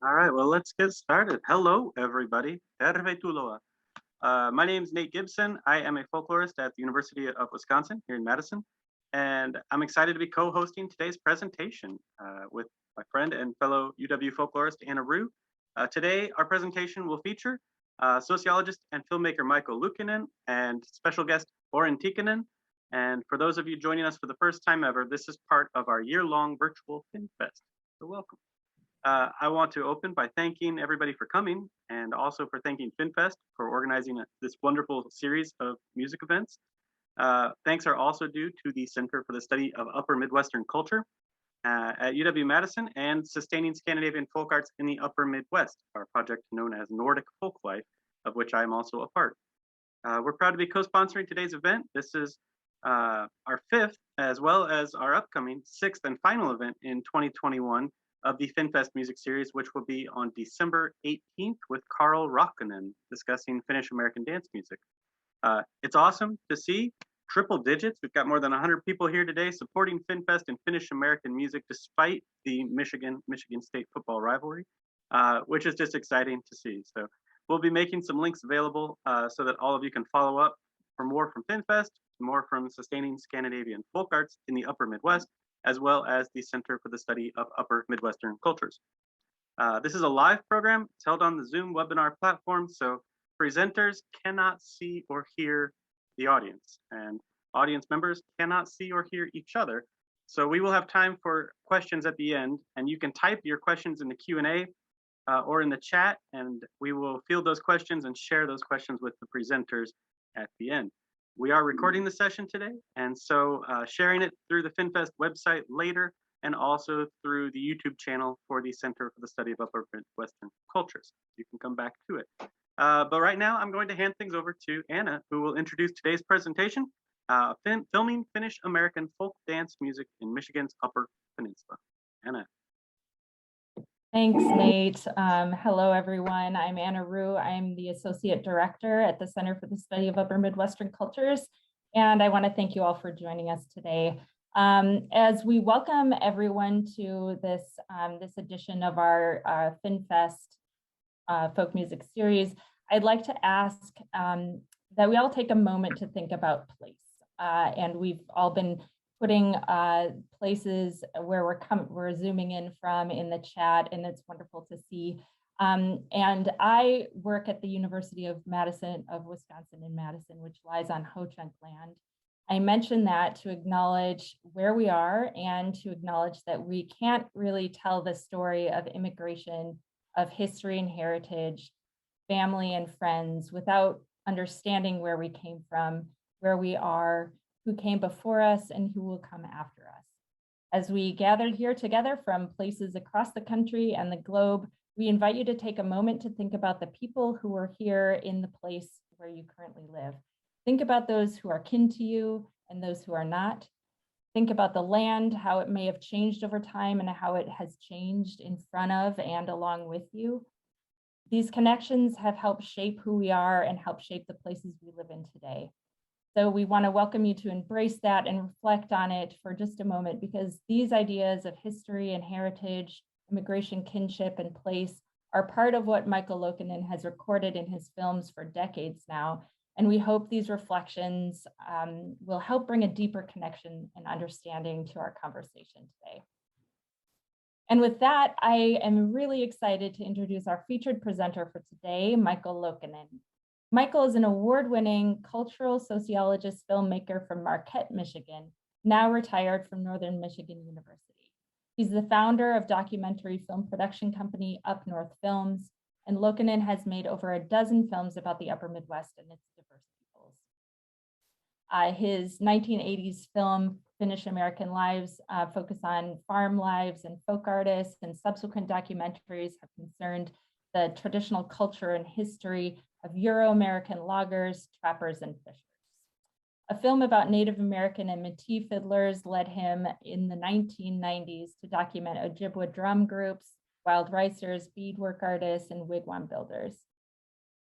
All right, well, let's get started. Hello, everybody. Tervetuloa. My name is Nate Gibson. I am a folklorist at the University of Wisconsin here in Madison, and I'm excited to be co-hosting today's presentation with my friend and fellow UW folklorist Anna Rue. Today, our presentation will feature sociologist and filmmaker Michael Loukinen and special guest Oren Tikkanen. And for those of you joining us for the first time ever, this is part of our year-long virtual FinnFest. So welcome. I want to open by thanking everybody for coming and also for thanking FinnFest for organizing this wonderful series of music events. Thanks are also due to the Center for the Study of Upper Midwestern Culture at UW-Madison and Sustaining Scandinavian Folk Arts in the Upper Midwest, our project known as Nordic Folk Life, of which I am also a part. We're proud to be co-sponsoring today's event. This is our fifth, as well as our upcoming sixth and final event in 2021 of the FinnFest music series, which will be on December 18th with Carl Rockinen discussing Finnish American dance music. It's awesome to see triple digits. We've got more than 100 people here today supporting FinnFest and Finnish American music despite the Michigan State football rivalry, which is just exciting to see. So we'll be making some links available so that all of you can follow up for more from FinnFest, more from Sustaining Scandinavian Folk Arts in the Upper Midwest, as well as the Center for the Study of Upper Midwestern Cultures. This is a live program. It's held on the Zoom webinar platform, so presenters cannot see or hear the audience, and audience members cannot see or hear each other. So we will have time for questions at the end, and you can type your questions in the Q&A or in the chat, and we will field those questions and share those questions with the presenters at the end. We are recording the session today, and so sharing it through the FinnFest website later, and also through the YouTube channel for the Center for the Study of Upper Midwestern Cultures. You can come back to it. But right now, I'm going to hand things over to Anna, who will introduce today's presentation, filming Finnish American folk dance music in Michigan's Upper Peninsula. Anna. Thanks, Nate. Hello, everyone. I'm Anna Rue. I'm the Associate Director at the Center for the Study of Upper Midwestern Cultures, and I want to thank you all for joining us today. As we welcome everyone to this, this edition of our FinnFest folk music series, I'd like to ask that we all take a moment to think about place. And we've all been putting places where we're zooming in from in the chat, and it's wonderful to see. And I work at the University of Wisconsin in Madison, which lies on Ho-Chunk land. I mention that to acknowledge where we are and to acknowledge that we can't really tell the story of immigration, of history and heritage, family and friends without understanding where we came from, where we are, who came before us, and who will come after us. As we gather here together from places across the country and the globe, we invite you to take a moment to think about the people who are here in the place where you currently live. Think about those who are kin to you and those who are not. Think about the land, how it may have changed over time and how it has changed in front of and along with you. These connections have helped shape who we are and help shape the places we live in today. So we want to welcome you to embrace that and reflect on it for just a moment, because these ideas of history and heritage, immigration, kinship, and place are part of what Michael Loukinen has recorded in his films for decades now. And we hope these reflections will help bring a deeper connection and understanding to our conversation today. And with that, I am really excited to introduce our featured presenter for today, Michael Loukinen. Michael is an award-winning cultural sociologist filmmaker from Marquette, Michigan, now retired from Northern Michigan University. He's the founder of documentary film production company Up North Films, and Lokenan has made over a dozen films about the Upper Midwest and its diverse peoples. His 1980s film, Finnish American Lives, focus on farm lives and folk artists, and subsequent documentaries have concerned the traditional culture and history of Euro-American loggers, trappers, and fishers. A film about Native American and Métis fiddlers led him in the 1990s to document Ojibwa drum groups, wild ricers, beadwork artists, and wigwam builders.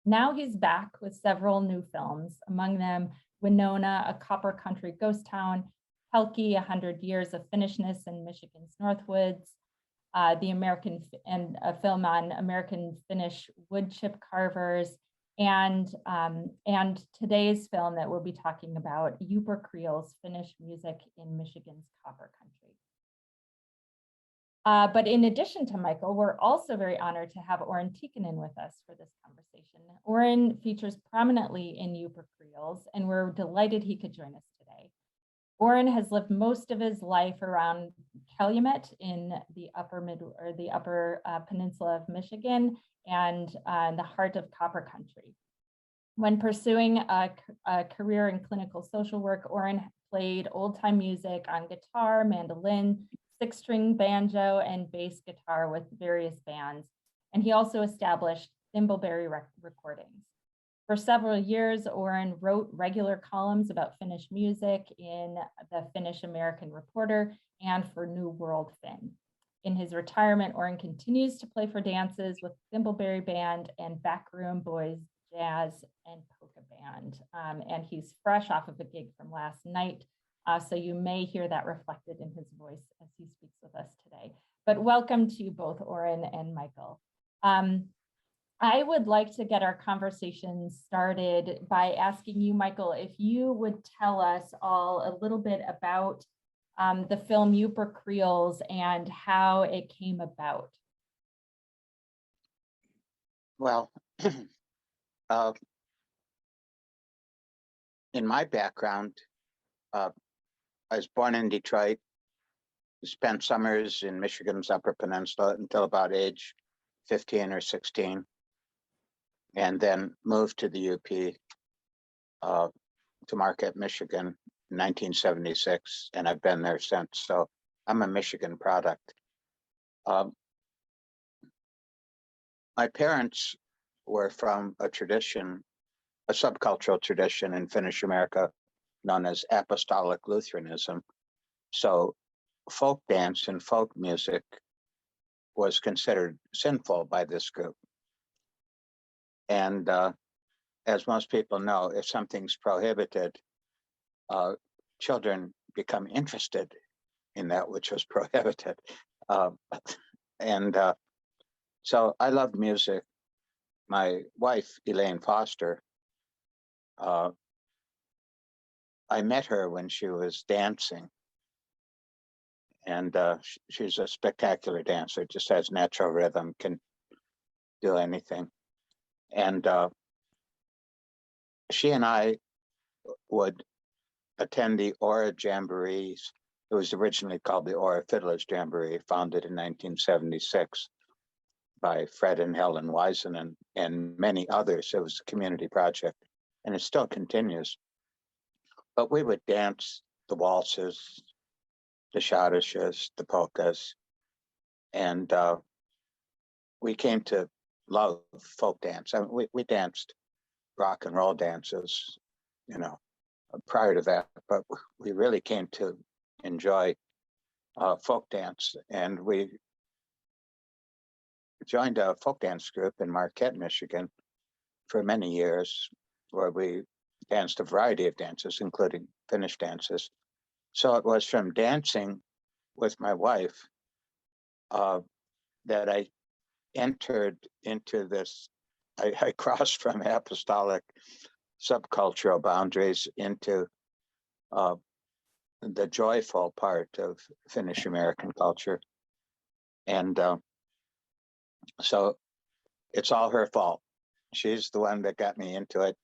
Now he's back with several new films, among them Winona, a copper country ghost town, Helki, 100 Years of Finnishness in Michigan's Northwoods, the American and a film on American Finnish wood chip carvers, and today's film that we'll be talking about, Upper Creel's Finnish music in Michigan's Copper Country. But in addition to Michael, we're also very honored to have Oren Tikkanen with us for this conversation. Oren features prominently in Upper Creels, and we're delighted he could join us today. Oren has lived most of his life around Calumet in the Upper Peninsula of Michigan and the heart of Copper Country. When pursuing a career in clinical social work, Oren played old-time music on guitar, mandolin, six-string banjo, and bass guitar with various bands. And he also established Thimbleberry recordings. For several years, Oren wrote regular columns about Finnish music in the Finnish American Reporter and for New World Finn. In his retirement, Oren continues to play for dances with Thimbleberry Band and Backroom Boys Jazz and Polka Band. And he's fresh off of a gig from last night. So you may hear that reflected in his voice as he speaks with us today. But welcome to both Oren and Michael. I would like to get our conversation started by asking you, Michael, if you would tell us all a little bit about the film Upper Creels and how it came about. Well, in my background, I was born in Detroit, spent summers in Michigan's Upper Peninsula until about age 15 or 16, and then moved to the UP to Marquette, Michigan in 1976, and I've been there since. So I'm a Michigan product. My parents were from a tradition, a subcultural tradition in Finnish America known as Apostolic Lutheranism. So folk dance and folk music was considered sinful by this group. And as most people know, if something's prohibited, children become interested in that which was prohibited. So I loved music. My wife, Elaine Foster, I met her when she was dancing. And she's a spectacular dancer, just has natural rhythm, can do anything. And she and I would attend the Aura Jamborees. It was originally called the Aura Fiddlers Jamboree, founded in 1976 by Fred and Helen Wiseman and many others. It was a community project, and it still continues. But we would dance the waltzes, the schottisches, the polkas, and we came to love folk dance. I mean, we danced rock and roll dances, prior to that, but we really came to enjoy folk dance, and we joined a folk dance group in Marquette, Michigan for many years, where we danced a variety of dances, including Finnish dances. So it was from dancing with my wife that I entered into this, I crossed from apostolic subcultural boundaries into the joyful part of Finnish American culture. And so it's all her fault. She's the one that got me into it.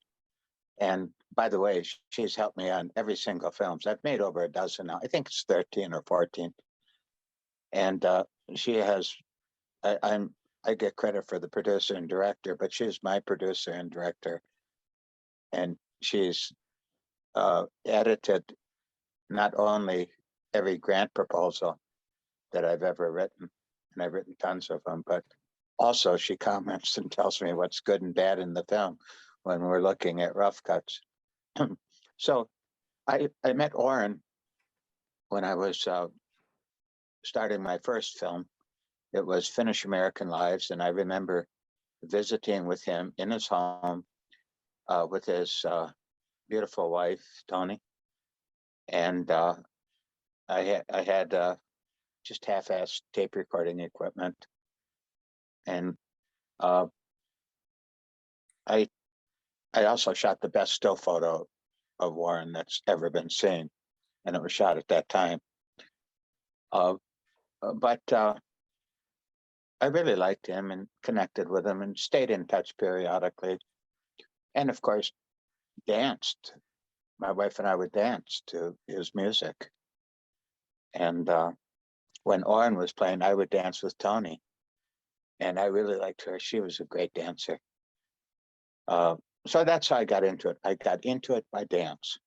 And by the way, she's helped me on every single film. I've made over a dozen now. I think it's 13 or 14. And she has, I get credit for the producer and director, but she's my producer and director. And she's edited not only every grant proposal that I've ever written, and I've written tons of them, but also she comments and tells me what's good and bad in the film when we're looking at rough cuts. So I met Oren when I was starting my first film. It was Finnish American Lives, and I remember visiting with him in his home with his beautiful wife, Tony. And I had just half-assed tape recording equipment. And I also shot the best still photo of Warren that's ever been seen, and it was shot at that time. But I really liked him and connected with him and stayed in touch periodically. And of course, danced. My wife and I would dance to his music. And when Oren was playing, I would dance with Tony. And I really liked her. She was a great dancer. So that's how I got into it. I got into it by dance.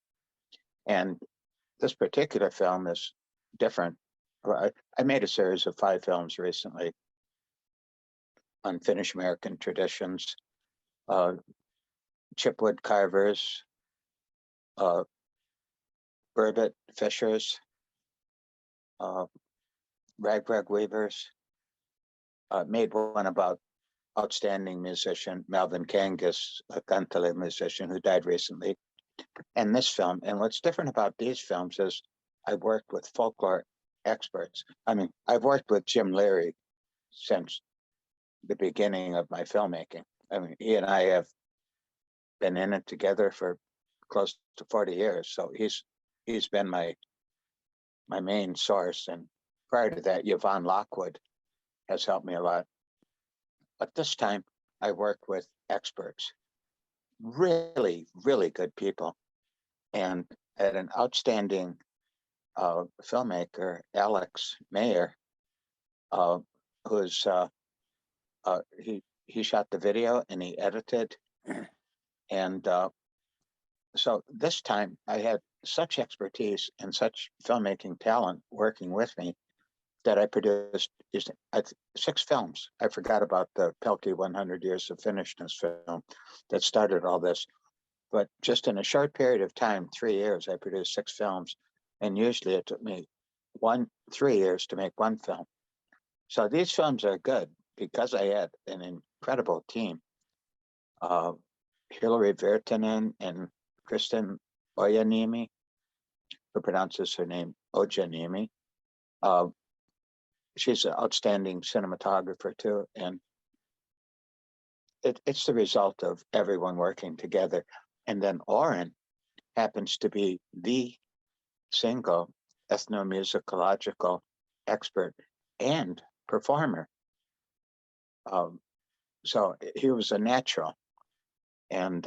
And this particular film is different. I made a series of 5 films recently on Finnish American traditions, chipwood carvers, burbot fishers, rag weavers. Made one about outstanding musician Melvin Kangas, a Kantele musician who died recently. And this film, and what's different about these films is I worked with folklore experts. I mean, I've worked with Jim Leary since the beginning of my filmmaking. I mean, he and I have been in it together for close to 40 years. So he's been my main source. And prior to that, Yvonne Lockwood has helped me a lot. But this time I worked with experts, really, really good people. And had an outstanding filmmaker, Alex Mayer, who's he shot the video and he edited. And so this time I had such expertise and such filmmaking talent working with me that I produced 6 films. I forgot about the Pelkey 100 Years of Finnishness film that started all this. But just in a short period of time, 3 years, I produced 6 films. And usually it took me 3 years to make one film. So these films are good because I had an incredible team. Hillary Virtanen and Kristen Ojanimi, who pronounces her name Ojanimi. She's an outstanding cinematographer too. And it's the result of everyone working together. And then Oren happens to be the single ethnomusicological expert and performer. So he was a natural. And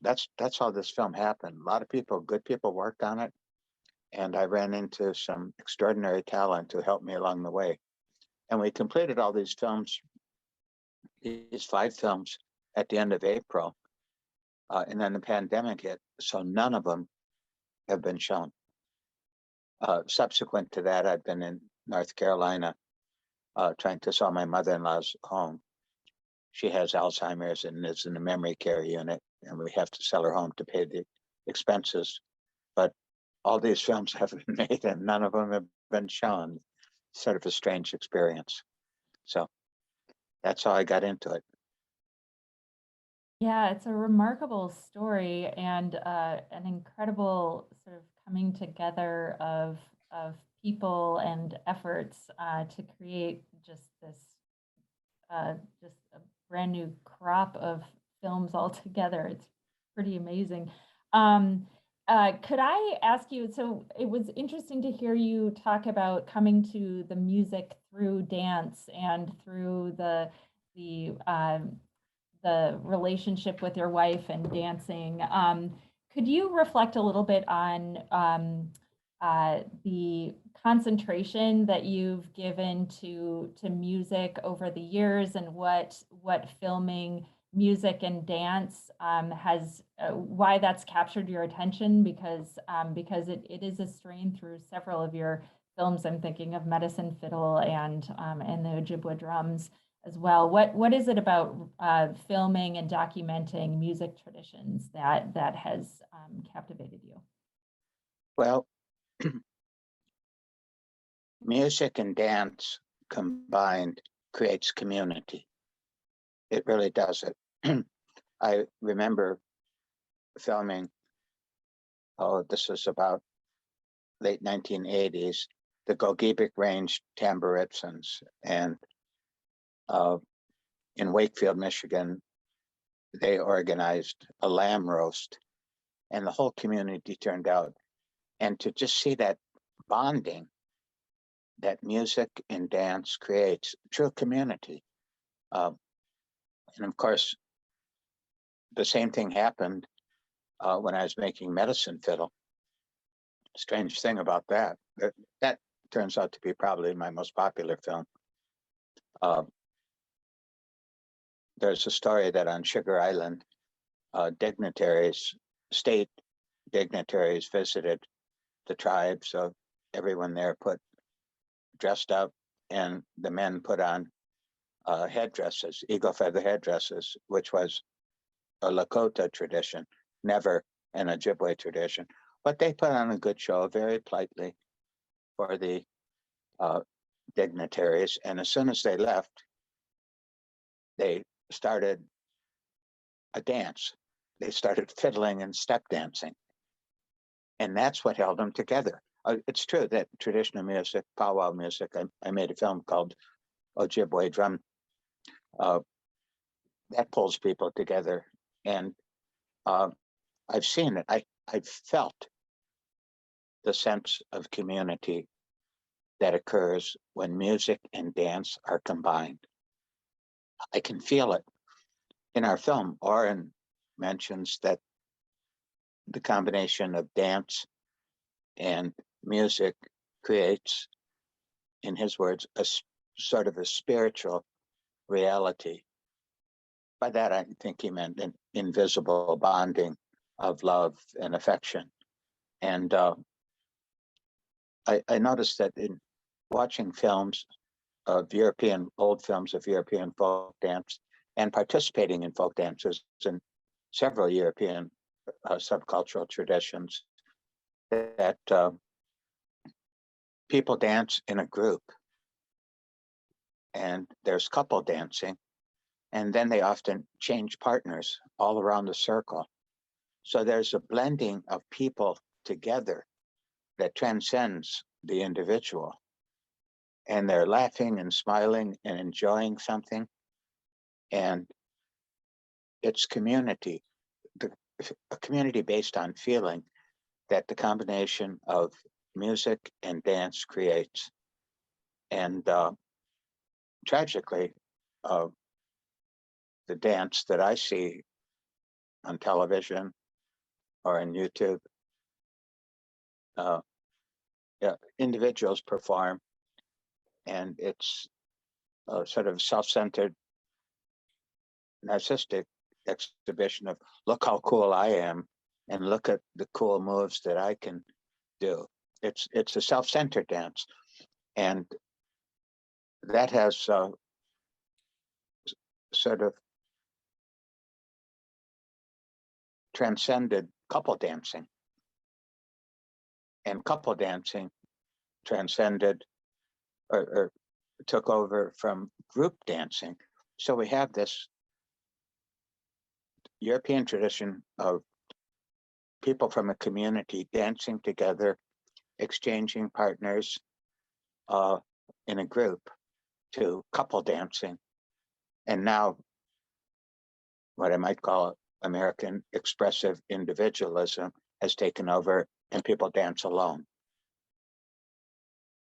that's how this film happened. A lot of people, good people worked on it. And I ran into some extraordinary talent who helped me along the way. And we completed all these films, these 5 films at the end of April. And then the pandemic hit, so none of them have been shown. Subsequent to that, I've been in North Carolina trying to sell my mother-in-law's home. She has Alzheimer's and is in a memory care unit, and we have to sell her home to pay the expenses. But all these films have been made and none of them have been shown. Sort of a strange experience. So that's how I got into it. Yeah, it's a remarkable story and an incredible sort of coming together of people and efforts to create just this just a brand new crop of films altogether. It's pretty amazing. Could I ask you, so it was interesting to hear you talk about coming to the music through dance and through the relationship with your wife and dancing. Could you reflect a little bit on the concentration that you've given to music over the years and what filming music and dance has, why that's captured your attention? Because it is a strain through several of your films. I'm thinking of Medicine Fiddle and the Ojibwa drums as well. What is it about filming and documenting music traditions that has captivated you? Well, music and dance combined creates community. It really does it. I remember filming, this was about late 1980s, the Gogebic Range Tamburitsans, and in Wakefield, Michigan, they organized a lamb roast, and the whole community turned out. And to just see that bonding that music and dance creates, true community. And of course, the same thing happened when I was making Medicine Fiddle. Strange thing about that turns out to be probably my most popular film. There's a story that on Sugar Island, state dignitaries visited the tribe, so everyone there dressed up, and the men put on headdresses, eagle feather headdresses, which was a Lakota tradition, never an Ojibwe tradition. But they put on a good show, very politely, for the dignitaries. And as soon as they left, they started a dance. They started fiddling and step dancing. And that's what held them together. It's true that traditional music, powwow music, I made a film called Ojibwe Drum, that pulls people together. And I've seen it. I've felt the sense of community that occurs when music and dance are combined. I can feel it. In our film, Oren mentions that the combination of dance and music creates, in his words, a sort of a spiritual reality. By that, I think he meant an invisible bonding of love and affection. And I noticed that in watching films of old films of European folk dance, and participating in folk dances in several European subcultural traditions, that people dance in a group, and there's couple dancing, and then they often change partners all around the circle. So there's a blending of people together that transcends the individual, and they're laughing and smiling and enjoying something, and it's community, a community based on feeling that the combination of music and dance creates. And tragically, the dance that I see on television or on YouTube, individuals perform, and it's a sort of self-centered, narcissistic exhibition of, look how cool I am, and look at the cool moves that I can do. It's a self-centered dance, and that has sort of transcended couple dancing, and couple dancing transcended or took over from group dancing. So we have this European tradition of people from a community dancing together, exchanging partners in a group, to couple dancing. And now what I might call American expressive individualism has taken over, and people dance alone.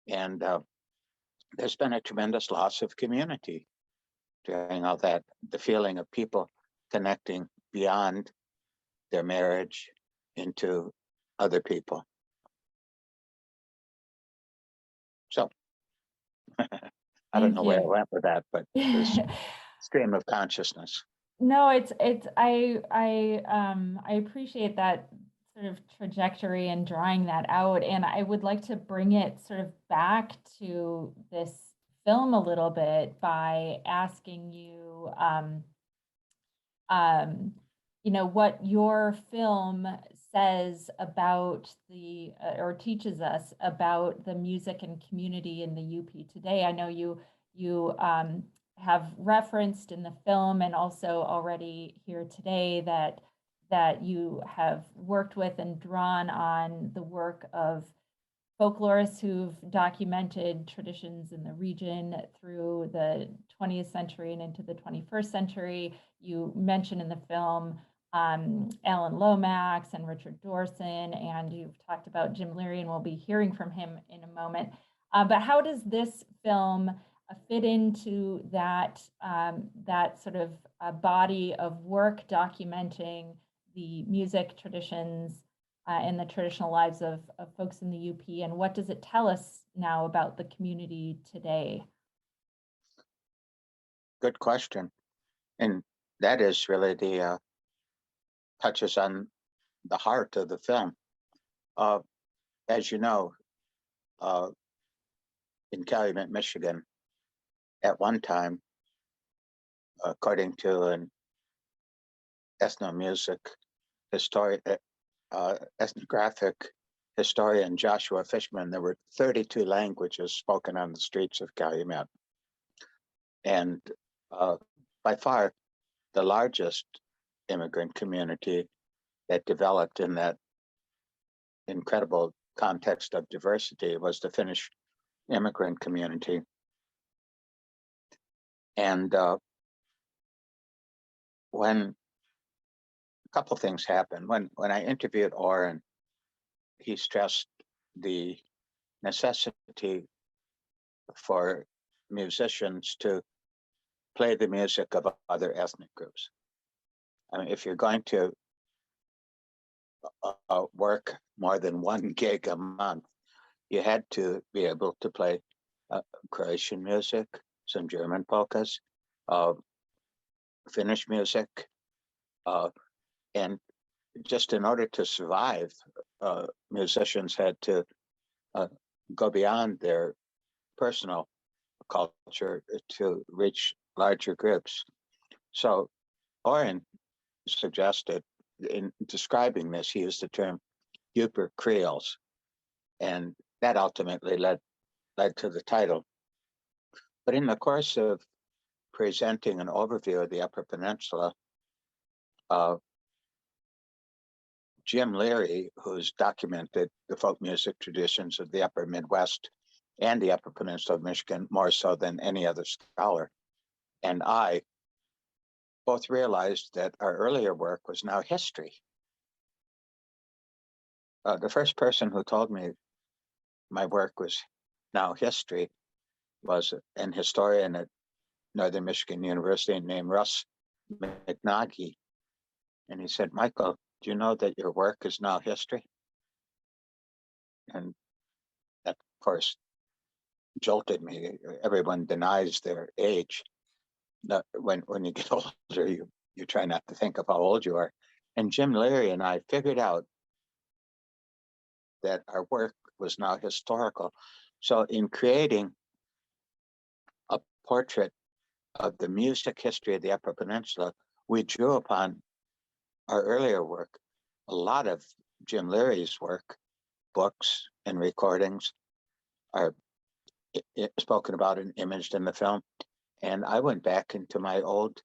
And there's been a tremendous loss of community during all that, the feeling of people connecting beyond their marriage into other people. So I don't know where I went with that, but it's stream of consciousness. No, I appreciate that sort of trajectory and drawing that out. And I would like to bring it sort of back to this film a little bit by asking you, what your film says about or teaches us about the music and community in the UP today. I know you have referenced in the film, and also already here today, that you have worked with and drawn on the work of folklorists who've documented traditions in the region through the 20th century and into the 21st century. You mentioned in the film Alan Lomax and Richard Dorson, and you've talked about Jim Leary, and we'll be hearing from him in a moment. But how does this film fit into that, that sort of body of work documenting the music traditions and the traditional lives of folks in the UP, and what does it tell us now about the community today? Good question. And that is really the touches on the heart of the film. As you know, in Calumet, Michigan, at one time, according to an ethnomusic historian, ethnographic historian Joshua Fishman, there were 32 languages spoken on the streets of Calumet. And by far, the largest immigrant community that developed in that incredible context of diversity was the Finnish immigrant community. And when a couple things happened, when I interviewed Oren, he stressed the necessity for musicians to play the music of other ethnic groups. I mean, if you're going to work more than one gig a month, you had to be able to play Croatian music, some German polkas, Finnish music, and just in order to survive, musicians had to go beyond their personal culture to reach larger groups. So Oren suggested, in describing this, he used the term Upper Creoles, and that ultimately led to the title. But in the course of presenting an overview of the Upper Peninsula, Jim Leary, who's documented the folk music traditions of the Upper Midwest and the Upper Peninsula of Michigan more so than any other scholar, and I both realized that our earlier work was now history. The first person who told me my work was now history was an historian at Northern Michigan University named Russ McNaghy. And he said, "Michael, do you know that your work is now history?" And that, of course, jolted me. Everyone denies their age. When you get older, you try not to think of how old you are. And Jim Leary and I figured out that our work was now historical. So in creating a portrait of the music history of the Upper Peninsula, we drew upon our earlier work, a lot of Jim Leary's work, books and recordings are spoken about and imaged in the film. And I went back into my old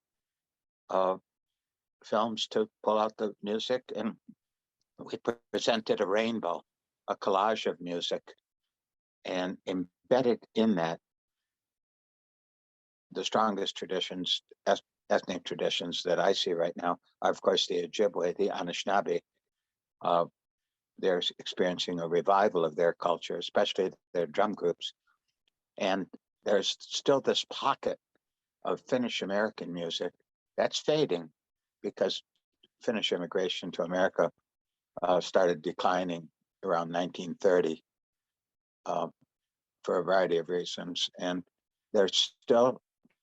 films to pull out the music, and we presented a rainbow, a collage of music, and embedded in that the strongest traditions, ethnic traditions that I see right now are, of course, the Ojibwe, the Anishinaabe. They're experiencing a revival of their culture, especially their drum groups. And there's still this pocket of Finnish American music that's fading because Finnish immigration to America started declining around 1930 for a variety of reasons. And there's still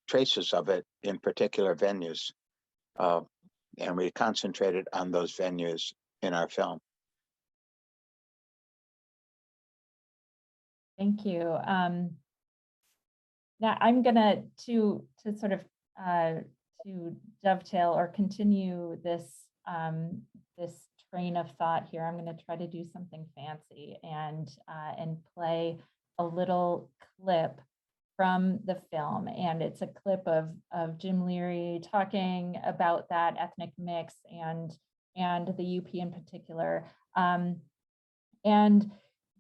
traces of it in particular venues. And we concentrated on those venues in our film. Thank you. Now I'm gonna to sort of to dovetail or continue this this train of thought here. I'm gonna try to do something fancy and play a little clip from the film, and it's a clip of Jim Leary talking about that ethnic mix and the UP in particular. And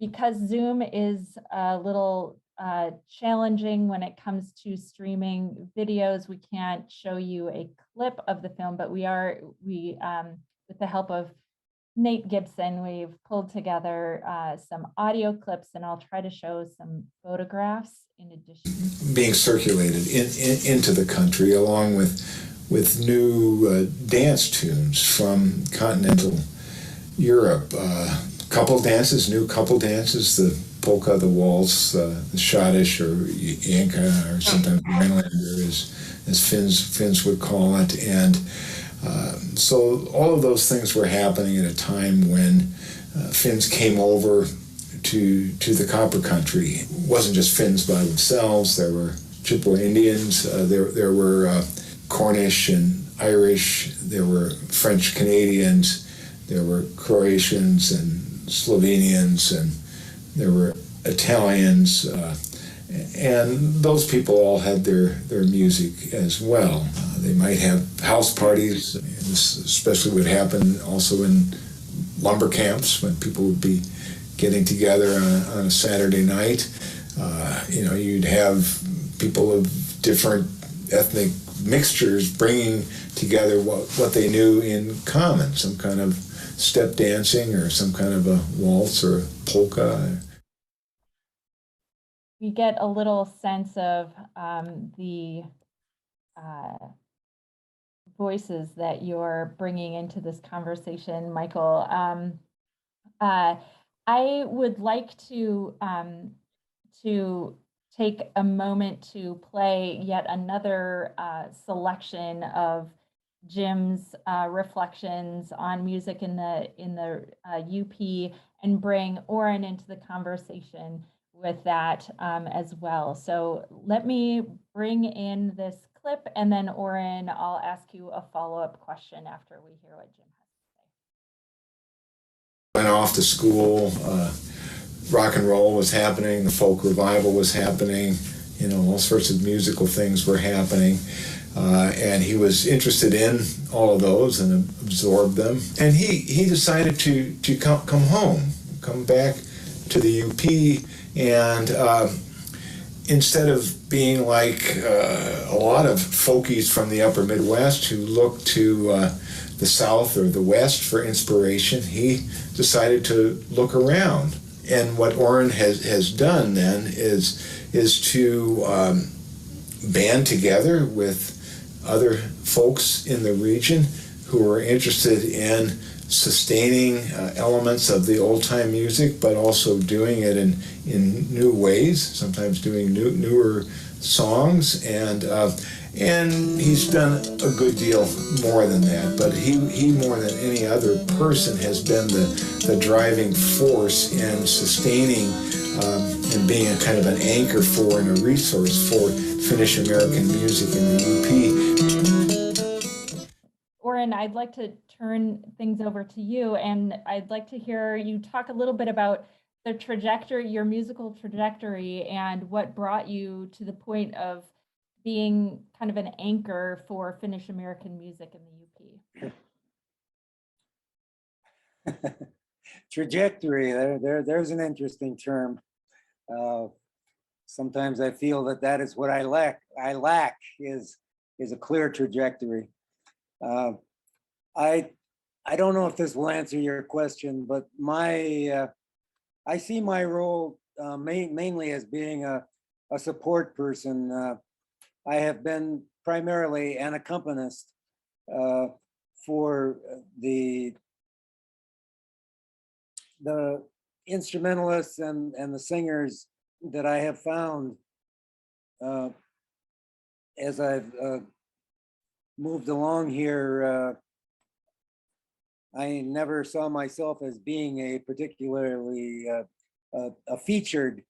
because Zoom is a little challenging when it comes to streaming videos, we can't show you a clip of the film, but with the help of Nate Gibson, we've pulled together some audio clips, and I'll try to show some photographs in addition. Being circulated into the country, along with new dance tunes from continental Europe. Couple dances, new couple dances, the polka, the waltz, the schottisch, or yanka, or sometimes Rhinelander, as Finns would call it. And so all of those things were happening at a time when Finns came over to the Copper Country. It wasn't just Finns by themselves. There were Chippewa Indians, there were Cornish and Irish, there were French Canadians, there were Croatians and Slovenians, and there were Italians, and those people all had their music as well. They might have house parties, and this especially would happen also in lumber camps when people would be getting together on a Saturday night. You'd have people of different ethnic mixtures bringing together what they knew in common, some kind of step dancing or some kind of a waltz or a polka. We get a little sense of the voices that you're bringing into this conversation, Michael. I would like to take a moment to play yet another selection of Jim's reflections on music in the UP, and bring Oren into the conversation with that as well. So let me bring in this clip, and then Oren, I'll ask you a follow-up question after we hear what Jim has to say. Went off to school, rock and roll was happening, the folk revival was happening, all sorts of musical things were happening. And he was interested in all of those and absorbed them. And he decided to come home, come back to the UP, and instead of being like a lot of folkies from the upper Midwest who look to the South or the West for inspiration, he decided to look around. And what Oren has done then is to band together with other folks in the region who are interested in sustaining elements of the old-time music, but also doing it in new ways, sometimes doing newer songs, and he's done a good deal more than that. But he more than any other person has been the driving force in sustaining and being a kind of an anchor for and a resource for Finnish American music in the UP. Oren, I'd like to turn things over to you, and I'd like to hear you talk a little bit about the trajectory, your musical trajectory, and what brought you to the point of being kind of an anchor for Finnish American music in the UP. Trajectory, there's an interesting term. Sometimes I feel that is what I lack. I lack is a clear trajectory. I don't know if this will answer your question, but I see my role mainly as being a support person. I have been primarily an accompanist for the instrumentalists and the singers that I have found as I've moved along here. I never saw myself as being a particularly a featured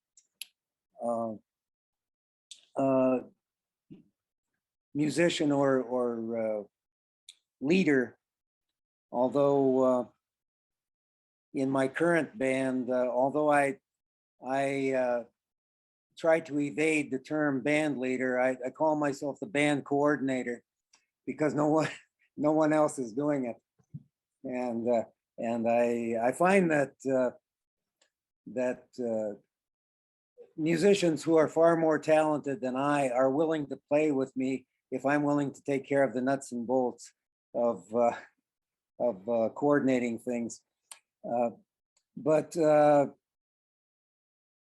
musician or leader, although in my current band, although I try to evade the term band leader, I call myself the band coordinator, because no one else is doing it. And I find that that musicians who are far more talented than I are willing to play with me if I'm willing to take care of the nuts and bolts of coordinating things. But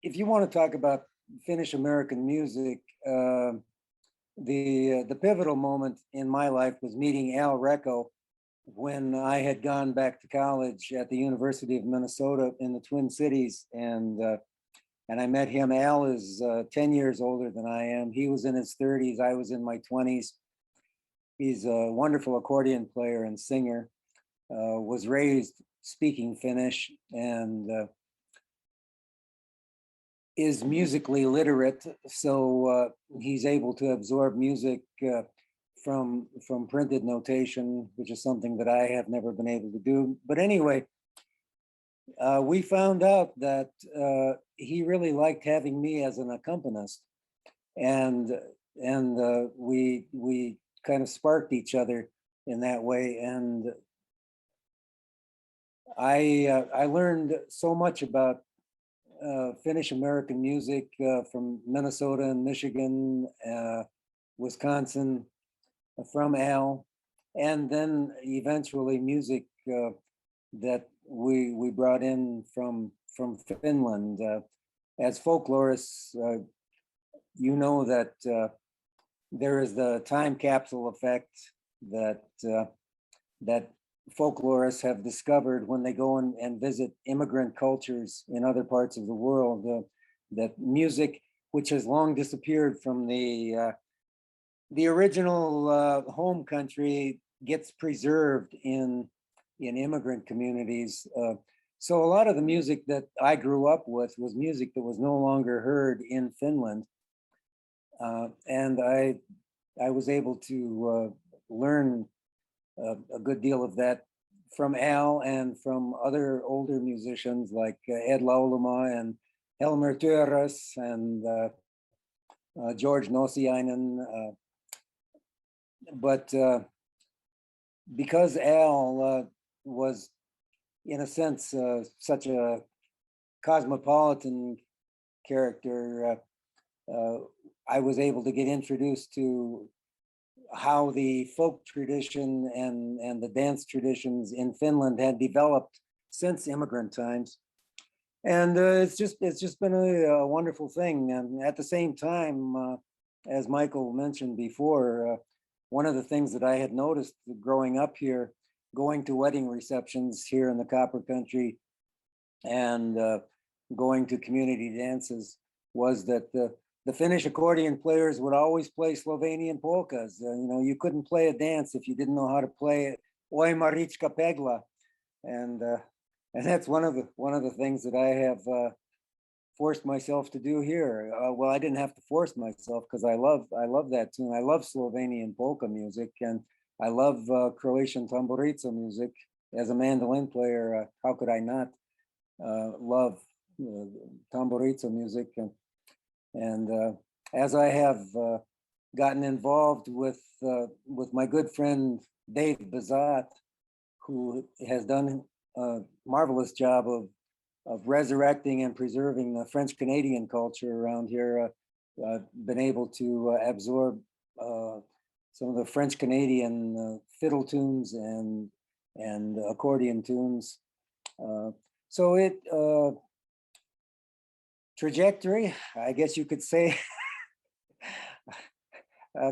if you want to talk about Finnish American music, the pivotal moment in my life was meeting Al Reco when I had gone back to college at the University of Minnesota in the Twin Cities, and I met him. Al is 10 years older than I am. He was in his 30s. I was in my 20s. He's a wonderful accordion player and singer. Was raised speaking Finnish and is musically literate, so he's able to absorb music from printed notation, which is something that I have never been able to do. But anyway, we found out that he really liked having me as an accompanist, and we kind of sparked each other in that way. And I learned so much about Finnish American music from Minnesota and Michigan, Wisconsin, from Al, and then eventually music that we brought in from Finland. As folklorists, you know that there is the time capsule effect that folklorists have discovered when they go and visit immigrant cultures in other parts of the world, that music, which has long disappeared from the original home country, gets preserved in immigrant communities. So a lot of the music that I grew up with was music that was no longer heard in Finland. And I was able to learn a good deal of that from Al and from other older musicians like Ed Lauluma and Helmer Töres and George Nosiainen. But because Al was, in a sense, such a cosmopolitan character, I was able to get introduced to how the folk tradition and the dance traditions in Finland had developed since immigrant times. And it's just been a wonderful thing. And at the same time, as Michael mentioned before, one of the things that I had noticed growing up here, going to wedding receptions here in the Copper Country and going to community dances, was that the Finnish accordion players would always play Slovenian polkas. You couldn't play a dance if you didn't know how to play it. Oi Marichka Pegla, and that's one of the things that I have forced myself to do here. Well, I didn't have to force myself because I love that tune. I love Slovenian polka music, and I love Croatian tamburica music. As a mandolin player, how could I not love tamburica music? And as I have gotten involved with my good friend Dave Bazat, who has done a marvelous job of resurrecting and preserving the French Canadian culture around here, I've been able to absorb some of the French Canadian fiddle tunes and accordion tunes. So it trajectory, I guess you could say.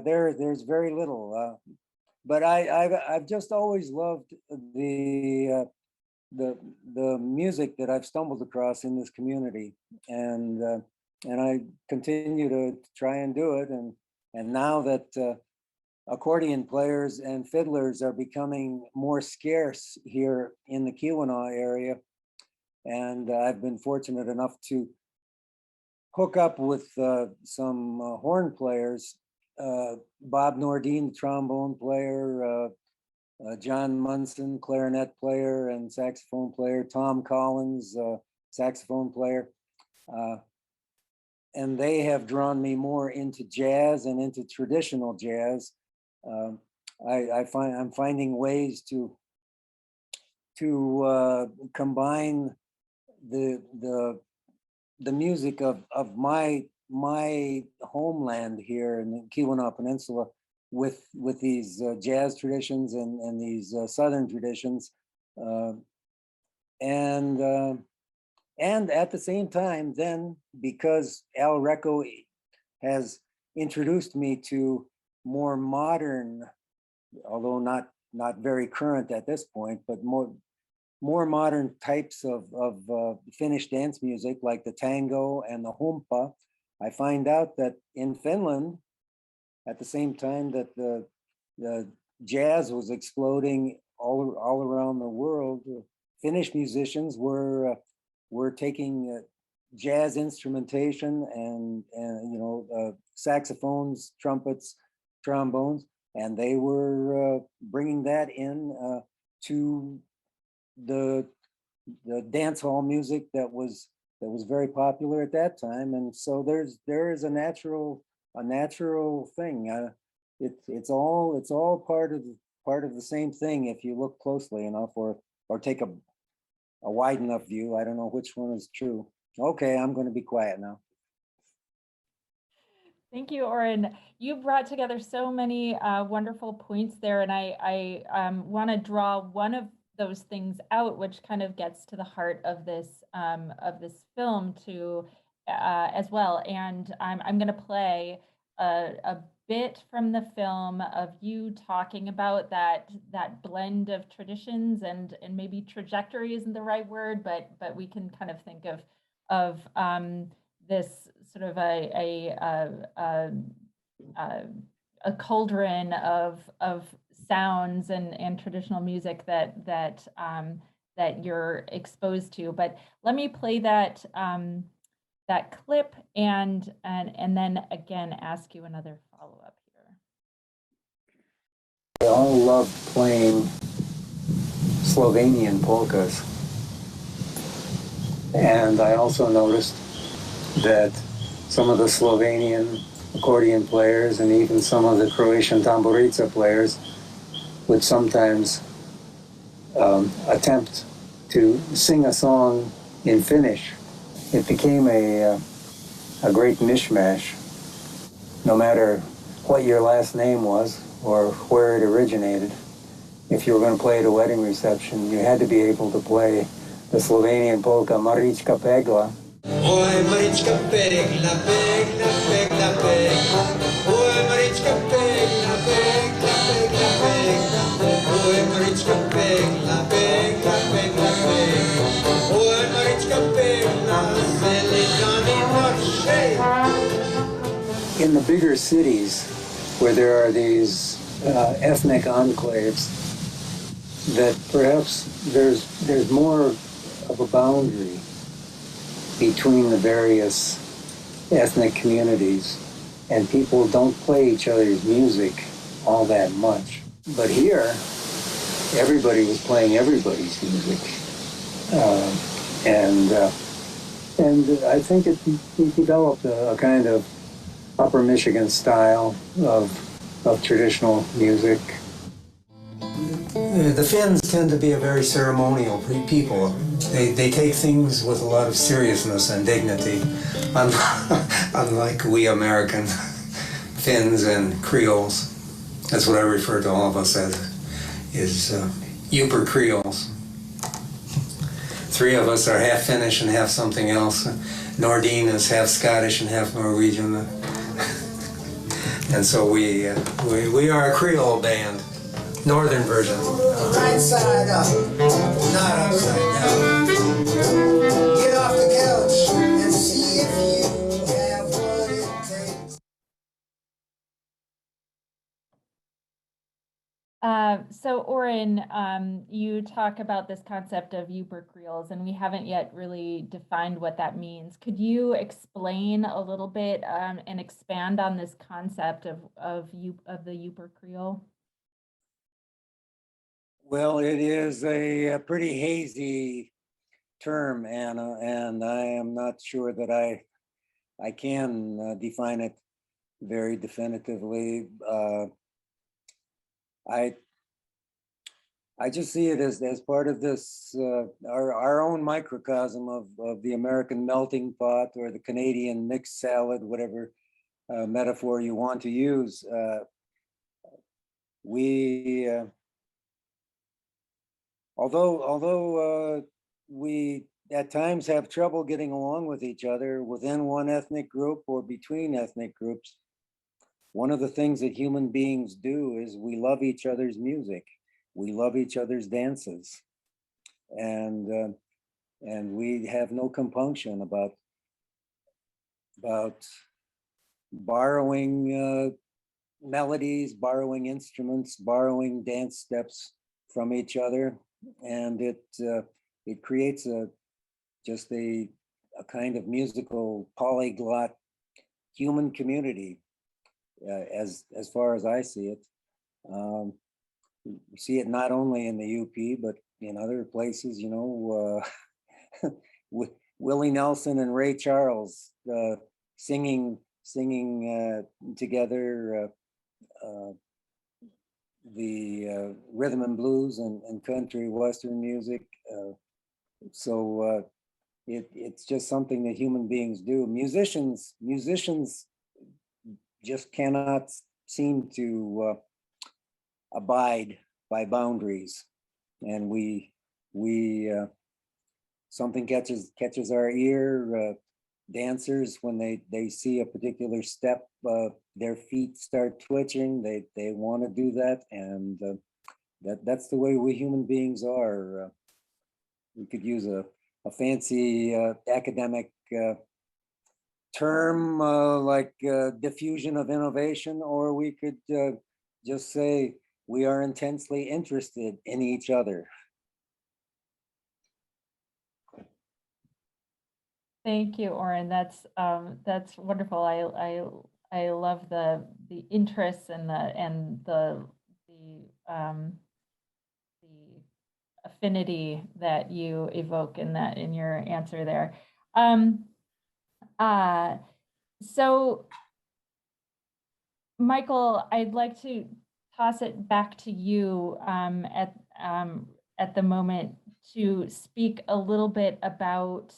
There's very little, but I've just always loved the music that I've stumbled across in this community, and I continue to try and do it. And now that accordion players and fiddlers are becoming more scarce here in the Keweenaw area, and I've been fortunate enough to hook up with some horn players, Bob Nordine, trombone player, John Munson, clarinet player and saxophone player, Tom Collins, saxophone player. And they have drawn me more into jazz and into traditional jazz. I'm finding ways to combine the the music of my homeland here in the Keweenaw Peninsula with these jazz traditions and these southern traditions, and at the same time, then because Al Reco has introduced me to more modern, although not very current at this point, but more modern types of Finnish dance music, like the tango and the humppa. I find out that in Finland, at the same time that the jazz was exploding all around the world, Finnish musicians were taking jazz instrumentation and saxophones, trumpets, trombones, and they were bringing that in to the dance hall music that was very popular at that time. And so there is a natural thing. It's all part of the same thing if you look closely enough, or take a wide enough view. I don't know which one is true. Okay, I'm going to be quiet now. Thank you, Oren. You brought together so many wonderful points there, and I want to draw one of those things out, which kind of gets to the heart of this film too, as well. And I'm going to play a bit from the film of you talking about that blend of traditions, and maybe trajectory isn't the right word, but we can kind of think of this sort of a cauldron of sounds and traditional music that you're exposed to. But let me play that clip and then again ask you another follow-up here. They all loved playing Slovenian polkas. And I also noticed that some of the Slovenian accordion players and even some of the Croatian tamburica players would sometimes attempt to sing a song in Finnish. It became a great mishmash. No matter what your last name was or where it originated, if you were going to play at a wedding reception, you had to be able to play the Slovenian polka Marička Pegla. Oj, Marička Pegla, Pegla, Pegla, Pegla. Oj, Marička Pegla, Pegla, Pegla, Pegla. Oj, Marička Pegla, Pegla, Pegla, Pegla. Oj, Marička Pegla, Zelidani Noche. In the bigger cities, where there are these ethnic enclaves, that perhaps there's more of a boundary between the various ethnic communities, and people don't play each other's music all that much. But here, everybody was playing everybody's music, and I think it developed a kind of Upper Michigan style of traditional music. The Finns tend to be a very ceremonial people. They take things with a lot of seriousness and dignity, unlike we American Finns and Creoles. That's what I refer to all of us as, is Upper Creoles. Three of us are half Finnish and half something else. Nordine is half Scottish and half Norwegian. And so we are a Creole band. Northern version. Right side up, not upside down. Get off the couch and see if you have what it takes. So Oren, you talk about this concept of Upper Creoles, and we haven't yet really defined what that means. Could you explain a little bit and expand on this concept of the Upper Creole? Well, it is a pretty hazy term, Anna, and I am not sure that I can define it very definitively. I just see it as part of this, our own microcosm of the American melting pot or the Canadian mixed salad, whatever metaphor you want to use. Although we at times have trouble getting along with each other within one ethnic group or between ethnic groups, one of the things that human beings do is we love each other's music. We love each other's dances, and we have no compunction about borrowing melodies, borrowing instruments, borrowing dance steps from each other, and it creates just a kind of musical polyglot human community, as far as I see it. We see it not only in the UP, but in other places, you know, Willie Nelson and Ray Charles singing together the rhythm and blues and country western music. So it's just something that human beings do. Musicians just cannot seem to abide by boundaries, and we something catches our ear. Dancers, when they see a particular step, their feet start twitching. They want to do that, and that's the way we human beings are. We could use a fancy academic term like diffusion of innovation, or we could just say we are intensely interested in each other. Thank you, Oren. That's wonderful. I love the interests and the affinity that you evoke in your answer there. So Michael, I'd like to toss it back to you at the moment to speak a little bit about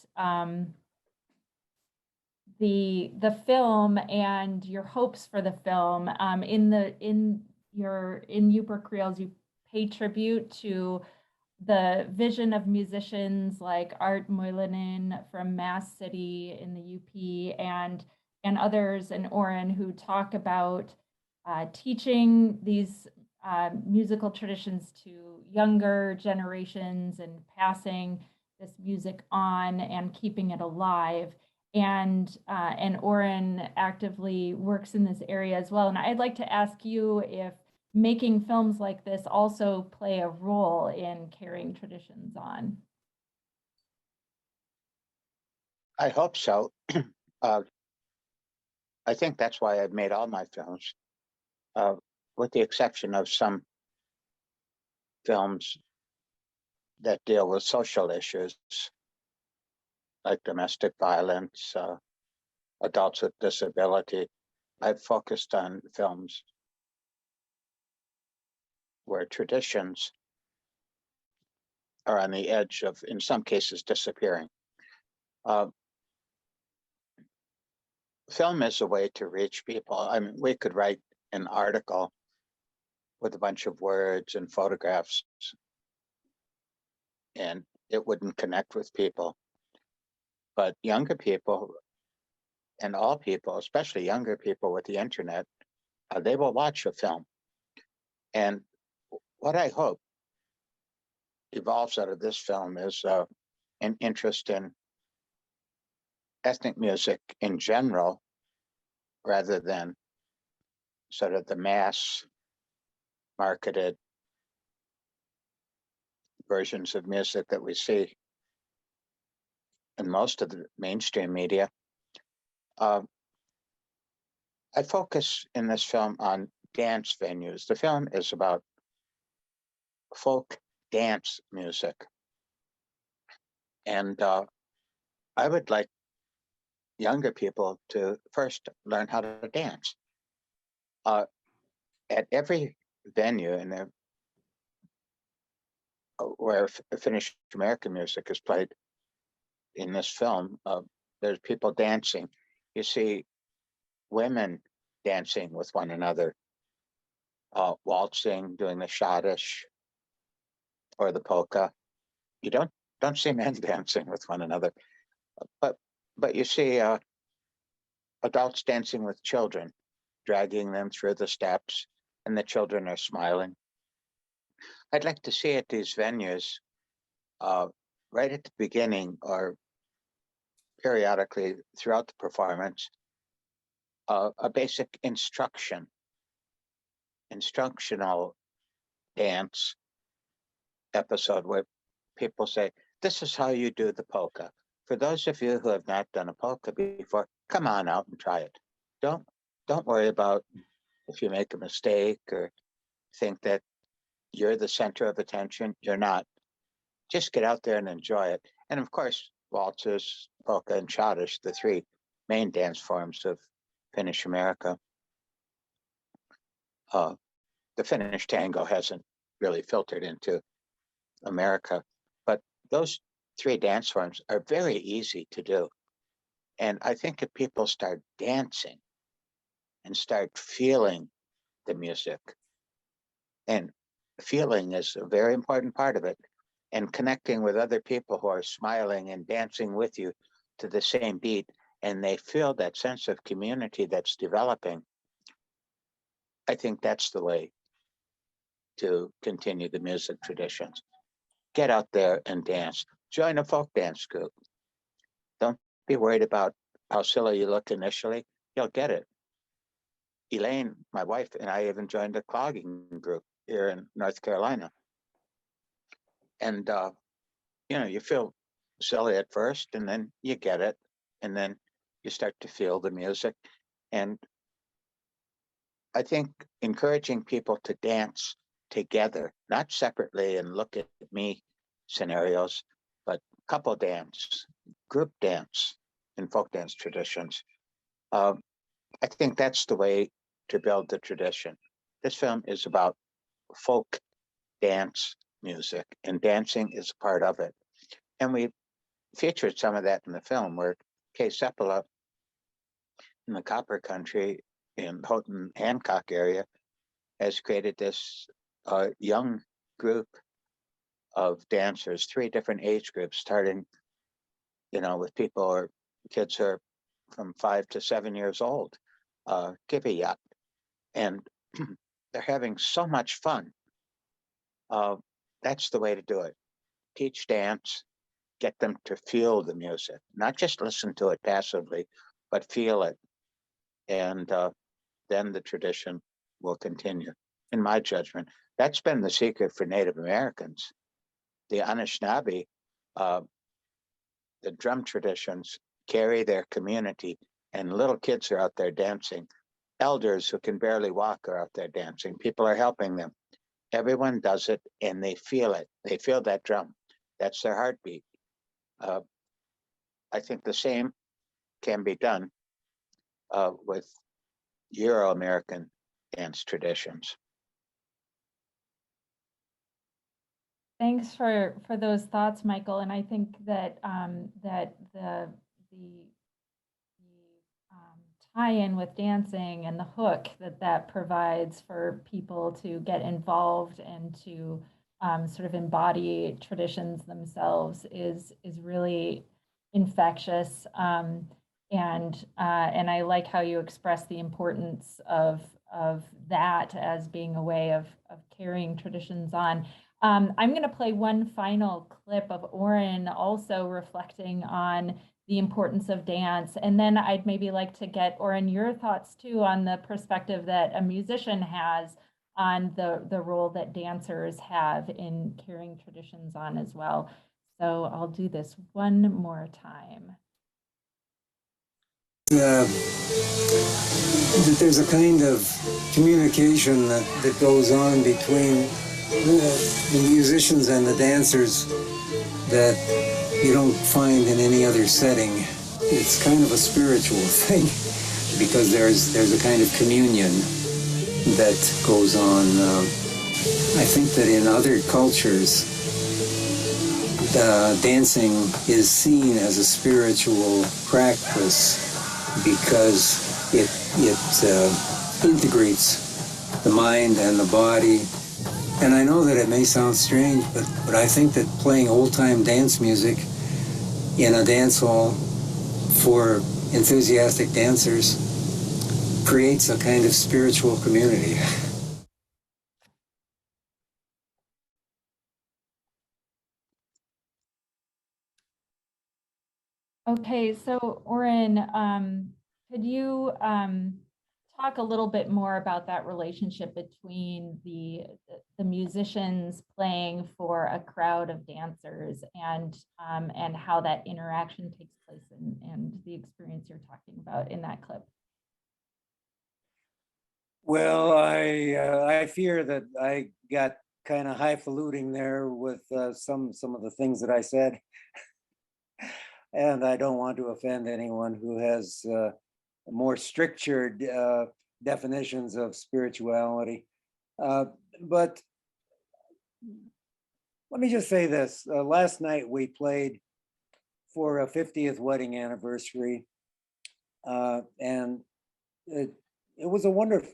the film and your hopes for the film. In Upper Creoles, you pay tribute to the vision of musicians like Art Moilanen from Mass City in the UP and others, and Oren, who talk about teaching these musical traditions to younger generations and passing this music on and keeping it alive. And Oren actively works in this area as well. And I'd like to ask you if making films like this also play a role in carrying traditions on. I hope so. I think that's why I've made all my films, with the exception of some films that deal with social issues like domestic violence, adults with disability. I've focused on films where traditions are on the edge of, in some cases, disappearing. Film is a way to reach people. I mean, we could write an article with a bunch of words and photographs, and it wouldn't connect with people. But younger people, and all people, especially younger people with the internet, they will watch a film. And what I hope evolves out of this film is an interest in ethnic music in general, rather than sort of the mass marketed versions of music that we see in most of the mainstream media. I focus in this film on dance venues. The film is about folk dance music. And I would like younger people to first learn how to dance. At every venue, and where Finnish American music is played in this film. There's people dancing. You see women dancing with one another, waltzing, doing the schottisch or the polka. You don't see men dancing with one another, but you see adults dancing with children, dragging them through the steps, and the children are smiling. I'd like to see at these venues, right at the beginning or periodically throughout the performance, a basic instructional dance episode where people say, this is how you do the polka. For those of you who have not done a polka before, come on out and try it. Don't worry about if you make a mistake or think that you're the center of attention. You're not. Just get out there and enjoy it. And of course, waltzes, polka, and schottisch, the three main dance forms of Finnish America. The Finnish tango hasn't really filtered into America, but those three dance forms are very easy to do. And I think if people start dancing and start feeling the music, and feeling is a very important part of it, and connecting with other people who are smiling and dancing with you to the same beat, and they feel that sense of community that's developing, I think that's the way to continue the music traditions. Get out there and dance. Join a folk dance group. Don't be worried about how silly you look initially. You'll get it. Elaine, my wife, and I even joined a clogging group here in North Carolina. And, you feel silly at first, and then you get it. And then you start to feel the music. And I think encouraging people to dance together, not separately and look at me scenarios, but couple dance, group dance in folk dance traditions. I think that's the way to build the tradition. This film is about folk dance music, and dancing is a part of it. And we featured some of that in the film, where Kay Seppala in the Copper Country in Houghton, Hancock area has created this young group of dancers, 3 different age groups, starting, with people or kids who are from 5 to 7 years old, Kiviyat. And they're having so much fun. That's the way to do it. Teach dance, get them to feel the music, not just listen to it passively, but feel it. And then the tradition will continue, in my judgment. That's been the secret for Native Americans. The Anishinaabe, the drum traditions carry their community, and little kids are out there dancing. Elders who can barely walk are out there dancing. People are helping them. Everyone does it, and they feel it. They feel that drum. That's their heartbeat. I think the same can be done with Euro-American dance traditions. Thanks for those thoughts, Michael. And I think that that the tie-in with dancing and the hook that provides for people to get involved and to sort of embody traditions themselves is really infectious. And I like how you express the importance of that as being a way of carrying traditions on. I'm going to play one final clip of Oren also reflecting on the importance of dance. And then I'd maybe like to get, Oren, your thoughts too on the perspective that a musician has on the role that dancers have in carrying traditions on as well. So I'll do this one more time. That there's a kind of communication that goes on between the musicians and the dancers that you don't find in any other setting. It's kind of a spiritual thing because there's a kind of communion that goes on. I think that in other cultures, dancing is seen as a spiritual practice because it integrates the mind and the body. And I know that it may sound strange, but I think that playing old-time dance music in a dance hall for enthusiastic dancers creates a kind of spiritual community. Okay, so Oren, could you talk a little bit more about that relationship between the musicians playing for a crowd of dancers and how that interaction takes place and the experience you're talking about in that clip? Well, I fear that I got kind of highfalutin there with some of the things that I said. And I don't want to offend anyone who has more strictured definitions of spirituality. But let me just say this. Last night we played for a 50th wedding anniversary. And it was a wonderful,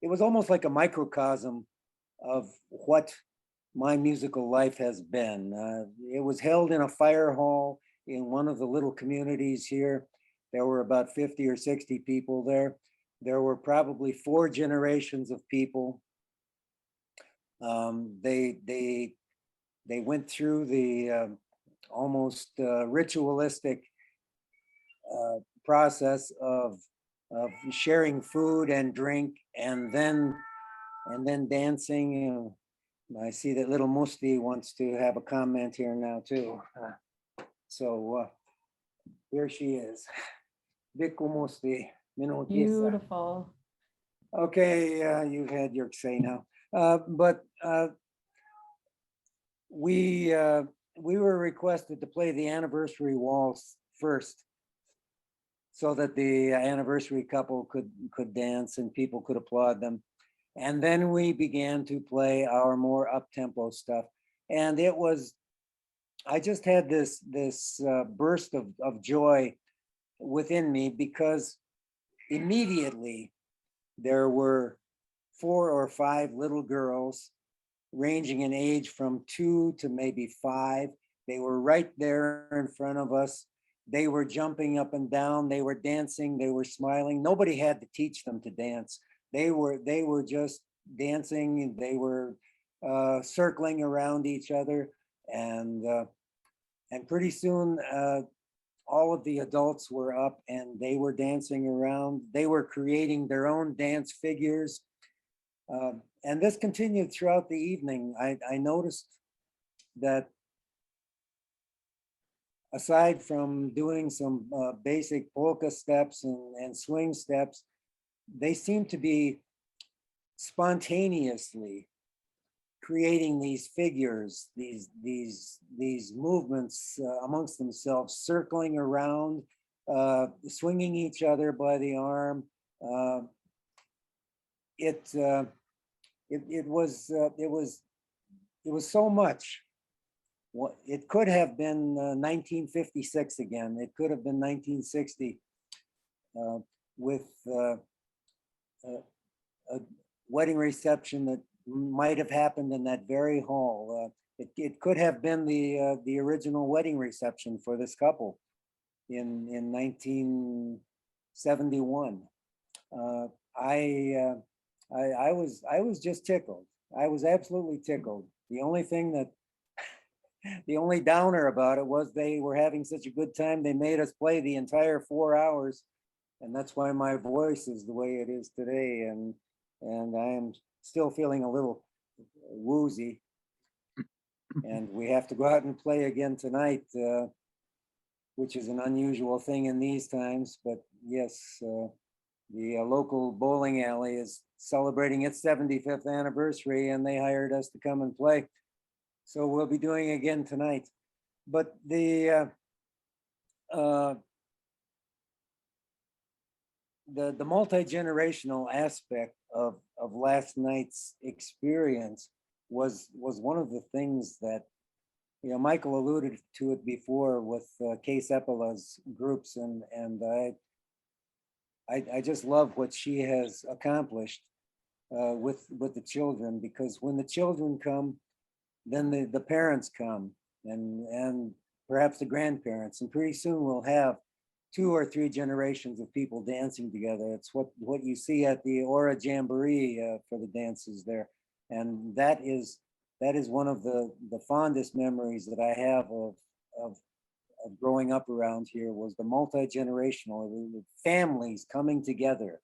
it was almost like a microcosm of what my musical life has been. It was held in a fire hall in one of the little communities here. There were about 50 or 60 people there. There were probably 4 generations of people. They went through the almost ritualistic process of sharing food and drink, and then dancing. I see that little Musti wants to have a comment here now too. So here she is. Biku Musti, minutissa. Beautiful. Okay, you've had your say now. But we were requested to play the anniversary waltz first, so that the anniversary couple could dance and people could applaud them. And then we began to play our more up-tempo stuff. And it was, I just had this burst of joy within me, because immediately there were 4 or 5 little girls ranging in age from 2 to maybe 5. They were right there in front of us. They were jumping up and down. They were dancing. They were smiling. Nobody had to teach them to dance. They were just dancing. They were circling around each other, and pretty soon all of the adults were up and they were dancing around. They were creating their own dance figures, and this continued throughout the evening. I noticed that aside from doing some basic polka steps and swing steps, they seem to be spontaneously creating these figures, these movements amongst themselves, circling around, swinging each other by the arm. It was so much. It could have been 1956 again. It could have been 1960 with a wedding reception that might have happened in that very hall. It could have been the original wedding reception for this couple in 1971. I was just tickled. I was absolutely tickled. The only downer about it was they were having such a good time. They made us play the entire 4 hours, and that's why my voice is the way it is today. And I am still feeling a little woozy. And we have to go out and play again tonight, which is an unusual thing in these times. But yes, the local bowling alley is celebrating its 75th anniversary, and they hired us to come and play. So we'll be doing it again tonight. But the multi-generational aspect of last night's experience was one of the things that Michael alluded to it before with Case Epela's groups, and I just love what she has accomplished with the children, because when the children come, then the parents come, and perhaps the grandparents, and pretty soon we'll have 2 or 3 generations of people dancing together. It's what you see at the Aura Jamboree for the dances there, and that is one of the fondest memories that I have of growing up around here, was the multi-generational families coming together,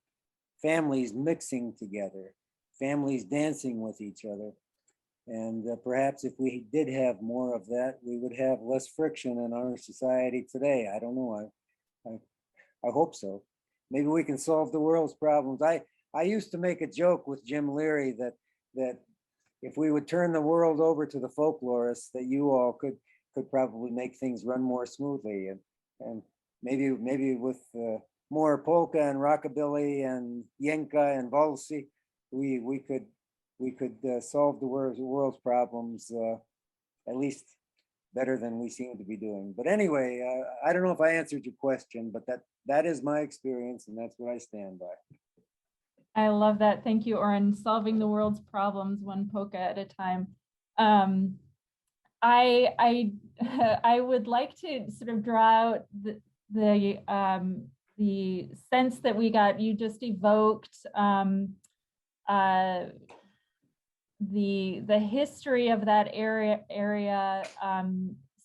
families mixing together, families dancing with each other. And perhaps if we did have more of that, we would have less friction in our society today. I don't know. I hope so. Maybe we can solve the world's problems. I used to make a joke with Jim Leary that if we would turn the world over to the folklorists, that you all could probably make things run more smoothly, and maybe with more polka and rockabilly and yenka and valsi, we could solve the world's problems at least better than we seem to be doing. But anyway, I don't know if I answered your question, but that is my experience, and that's what I stand by. I love that. Thank you, Oren. Solving the world's problems one polka at a time. I would like to sort of draw out the sense that we got. You just evoked the history of that area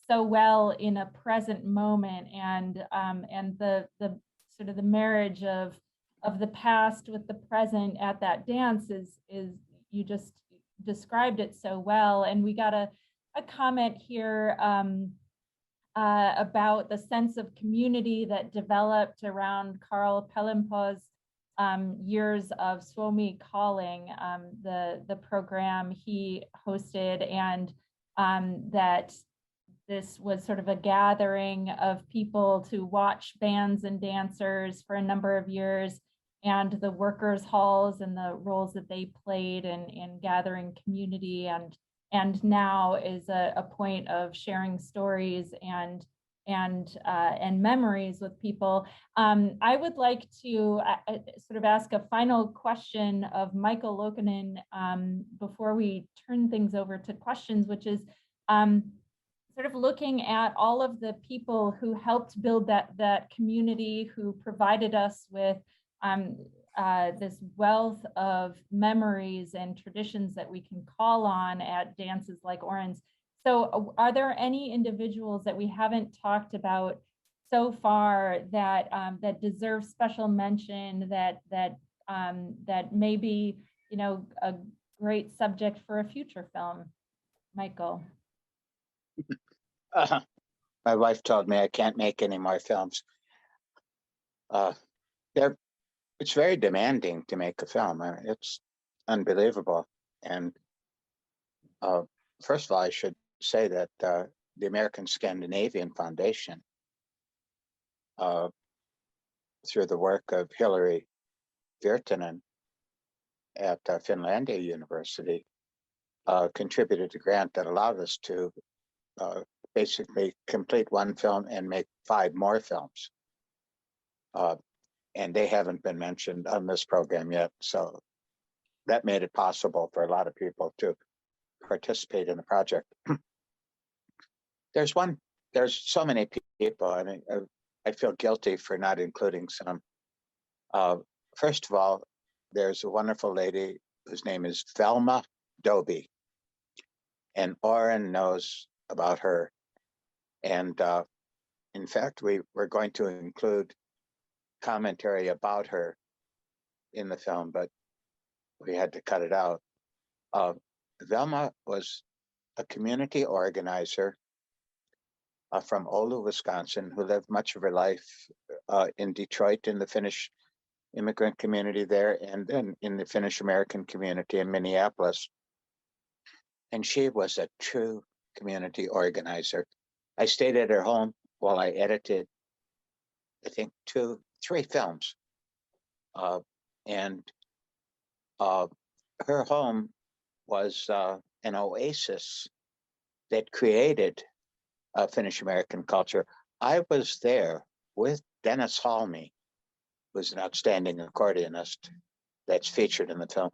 so well in a present moment, and the sort of the marriage of the past with the present at that dance is you just described it so well. And we got a comment here about the sense of community that developed around Carl Pelhamp's years of Suomi Calling, the program he hosted, and that this was sort of a gathering of people to watch bands and dancers for a number of years, and the workers' halls and the roles that they played in gathering community, and now is a point of sharing stories and memories with people. I would like to sort of ask a final question of Michael Loukinen before we turn things over to questions, which is sort of looking at all of the people who helped build that community, who provided us with this wealth of memories and traditions that we can call on at dances like Oren's. So are there any individuals that we haven't talked about so far that that deserve special mention, that may be, a great subject for a future film? Michael. My wife told me I can't make any more films. It's very demanding to make a film. It's unbelievable. And first of all, I should say that the American Scandinavian Foundation, through the work of Hillary Virtanen at Finlandia University, contributed a grant that allowed us to basically complete one film and make 5 more films. And they haven't been mentioned on this program yet. So that made it possible for a lot of people to participate in the project. There's so many people, and I feel guilty for not including some. First of all, there's a wonderful lady whose name is Velma Doby, and Oren knows about her. And in fact, we're going to include commentary about her in the film, but we had to cut it out. Velma was a community organizer from Oulu, Wisconsin, who lived much of her life in Detroit in the Finnish immigrant community there, and then in the Finnish American community in Minneapolis. And she was a true community organizer. I stayed at her home while I edited, I think, 3 films. And her home was an oasis that created Finnish American culture. I was there with Dennis Halmy, who's an outstanding accordionist that's featured in the film.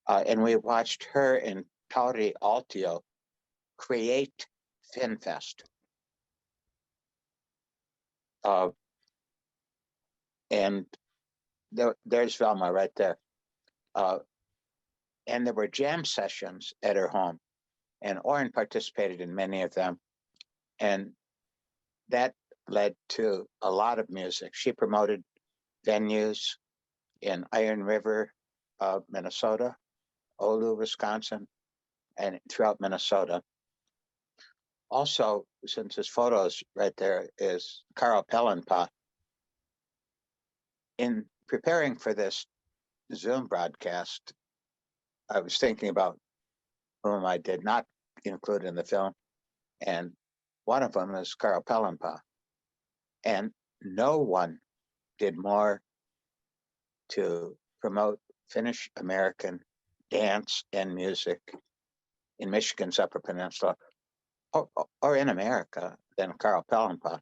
And we watched her and Tauri Altio create FinnFest. And there's Velma right there. And there were jam sessions at her home, and Oren participated in many of them. And that led to a lot of music. She promoted venues in Iron River, Minnesota, Oulu, Wisconsin, and throughout Minnesota. Also, since his photos right there, is Carl Pellenpa. In preparing for this Zoom broadcast, I was thinking about whom I did not include in the film, and one of them is Carl Pellenpa. And no one did more to promote Finnish American dance and music in Michigan's Upper Peninsula or in America than Carl Pellenpa.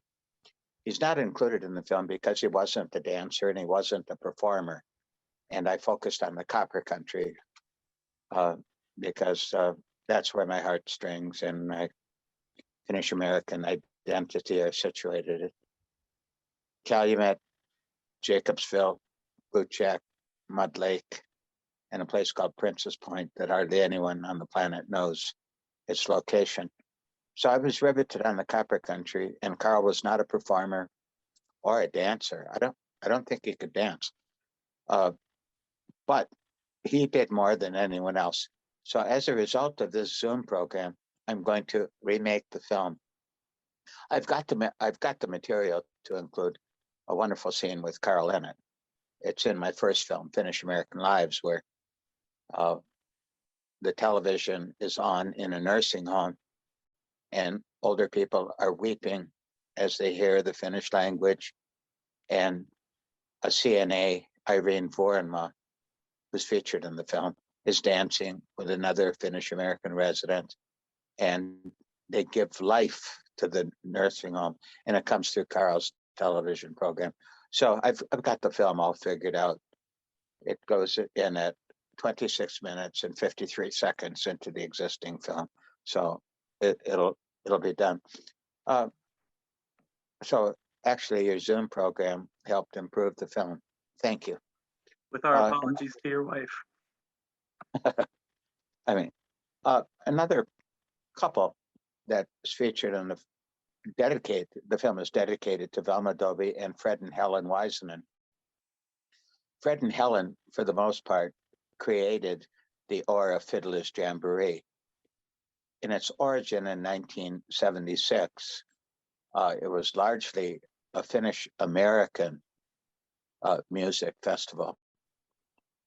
He's not included in the film because he wasn't a dancer and he wasn't a performer. And I focused on the copper country because that's where my heartstrings and my Finnish American identity are situated. Calumet, Jacobsville, Blue Mud Lake, and a place called Princess Point that hardly anyone on the planet knows its location. So I was riveted on the copper country, and Carl was not a performer or a dancer. I don't think he could dance, but he did more than anyone else. So as a result of this Zoom program, I'm going to remake the film. I've got the material to include a wonderful scene with Carl in it. It's in my first film, Finnish American Lives, where the television is on in a nursing home, and older people are weeping as they hear the Finnish language. And a CNA, Irene Vuorenmaa, who's featured in the film, is dancing with another Finnish American resident, and they give life to the nursing home, and it comes through Carl's television program. So I've got the film all figured out. It goes in at 26 minutes and 53 seconds into the existing film. So it'll be done. So actually your Zoom program helped improve the film. Thank you. With our apologies to your wife. I mean, another couple that is featured in the film is dedicated to Velma Dobie and Fred and Helen Weiseman. Fred and Helen, for the most part, created the Aura Fiddlers Jamboree. In its origin in 1976, it was largely a Finnish American music festival,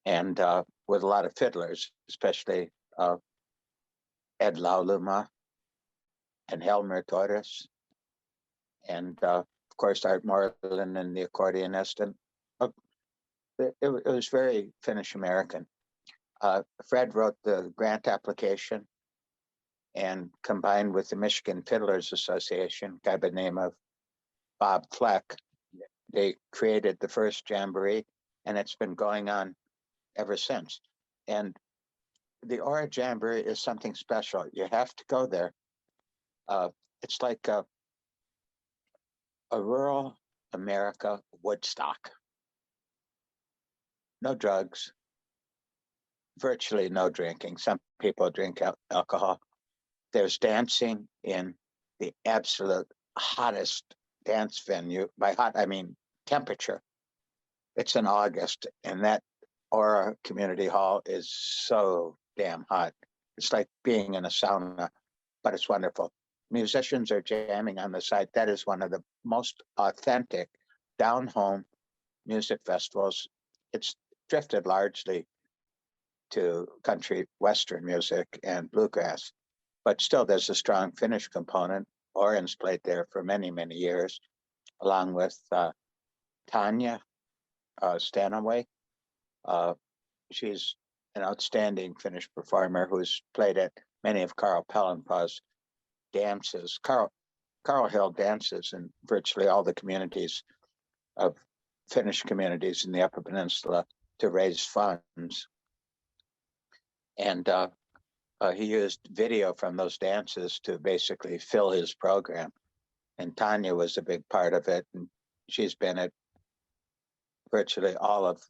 and with a lot of fiddlers, especially Ed Lauluma and Helmer Torres, and of course Art Moreland and the accordionist, and it was very Finnish American. Fred wrote the grant application, and combined with the Michigan Fiddlers Association, a guy by the name of Bob Fleck, they created the first jamboree, and it's been going on ever since. And the Aura Jamboree is something special. You have to go there. It's like a rural America Woodstock. No drugs, virtually no drinking. Some people drink alcohol. There's dancing in the absolute hottest dance venue. By hot, I mean temperature. It's in August, and that Aura Community Hall is so damn hot. It's like being in a sauna, but it's wonderful. Musicians are jamming on the side. That is one of the most authentic down-home music festivals. It's drifted largely to country western music and bluegrass, but still there's a strong Finnish component. Oren's played there for many, many years, along with Tanya Stanaway. She's an outstanding Finnish performer who's played at many of Carl Pellenpa's dances. Carl held dances in virtually all the communities of Finnish communities in the Upper Peninsula to raise funds. And he used video from those dances to basically fill his program. And Tanya was a big part of it. And she's been at virtually all of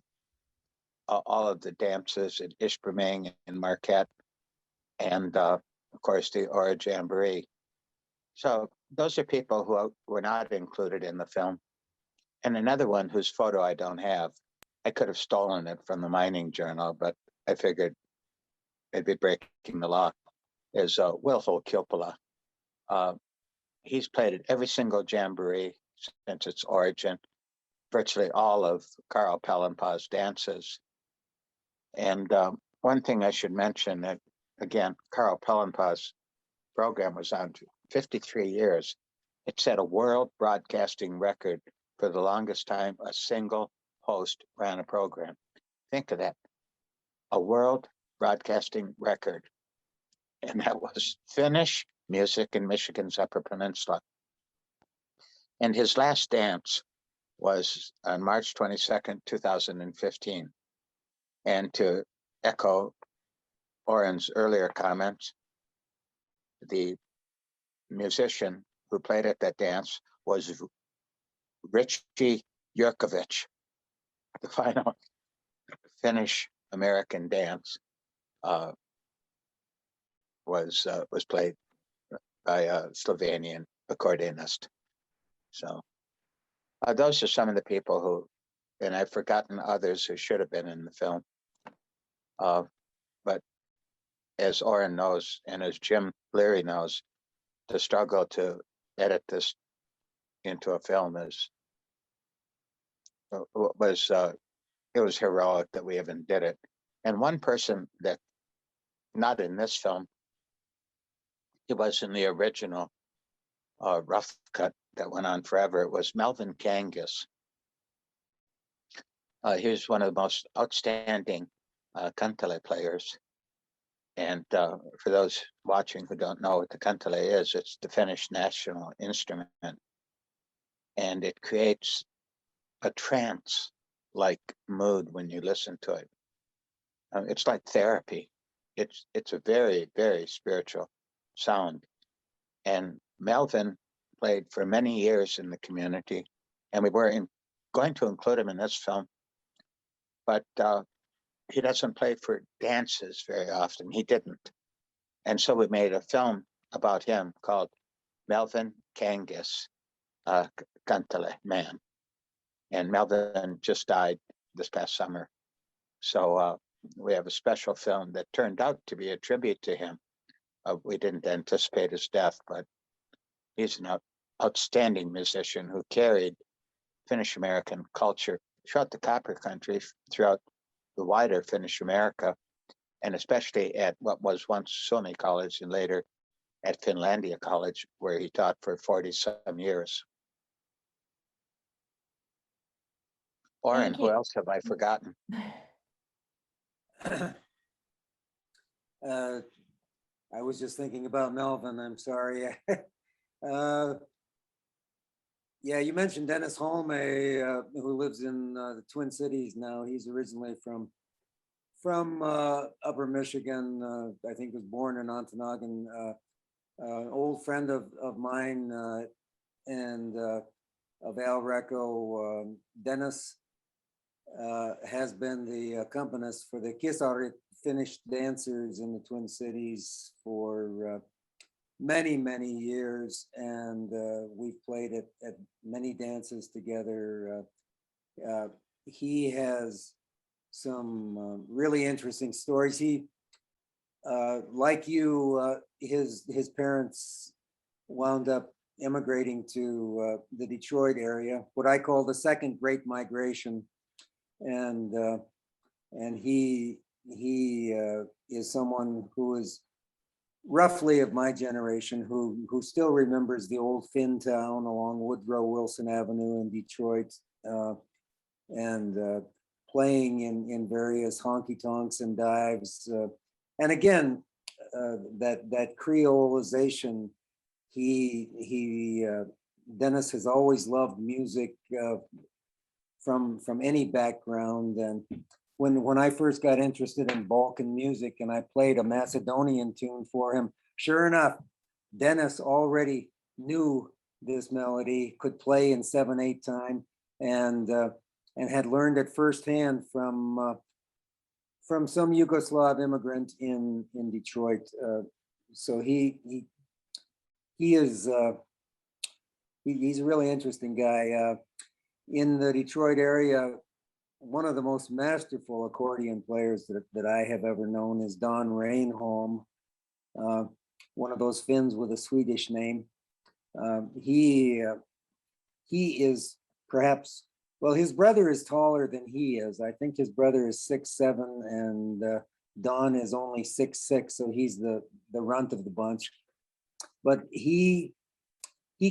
the dances at Ishpeming and Marquette, and of course the Ora Jamboree. So those are people who were not included in the film. And another one whose photo I don't have, I could have stolen it from the Mining Journal, but I figured it'd be breaking the law, is Wilful Kilpala. He's played at every single jamboree since its origin, virtually all of Carl Pelhampa's dances. And one thing I should mention that, again, Carl Pelhampa's program was on 53 years. It set a world broadcasting record for the longest time a single host ran a program. Think of that, a world broadcasting record. And that was Finnish music in Michigan's Upper Peninsula. And his last dance was on March 22nd, 2015. And to echo Oren's earlier comments, the musician who played at that dance was Richie Yurkovich. The final Finnish American dance was played by a Slovenian accordionist. So those are some of the people who, and I've forgotten others who should have been in the film. But as Oren knows, and as Jim Leary knows, the struggle to edit this into a film was heroic that we even did it. And one person that, not in this film, he was in the original rough cut that went on forever. It was Melvin Kangas. He was one of the most outstanding kantele players. And for those watching who don't know what the kantele is, it's the Finnish national instrument. And it creates a trance-like mood when you listen to it. It's like therapy. It's a very, very spiritual sound. And Melvin played for many years in the community, and we were going to include him in this film, but he doesn't play for dances very often. He didn't. And so we made a film about him called Melvin Kangas, Kantele Man. And Melvin just died this past summer. So we have a special film that turned out to be a tribute to him. We didn't anticipate his death, but he's an outstanding musician who carried Finnish American culture throughout the Copper Country, throughout the wider Finnish America, and especially at what was once Suomi College and later at Finlandia College, where he taught for 40-some years. Oren, who else have I forgotten? I was just thinking about Melvin. I'm sorry. Yeah, you mentioned Dennis Holm, who lives in the Twin Cities now. He's originally from Upper Michigan. I think was born in Ontonagon. An old friend of mine and of Al Reco. Dennis has been the accompanist for the Kisarit Finnish dancers in the Twin Cities for many, many years, and we've played at many dances together. He has some really interesting stories. He, like you, his parents wound up immigrating to the Detroit area, what I call the second Great Migration, and he is someone who is roughly of my generation who still remembers the old Finn town along Woodrow Wilson Avenue in Detroit, and playing in various honky tonks and dives, and again that creolization Dennis has always loved music from any background. And when I first got interested in Balkan music and I played a Macedonian tune for him, sure enough, Dennis already knew this melody, could play in 7/8 time, and had learned it firsthand from some Yugoslav immigrant in Detroit. So he's a really interesting guy. In the Detroit area, one of the most masterful accordion players that I have ever known is Don Reinholm, one of those Finns with a Swedish name. He is perhaps, well, his brother is taller than he is. I think his brother is 6'7", and Don is only 6'6", so he's the runt of the bunch. But he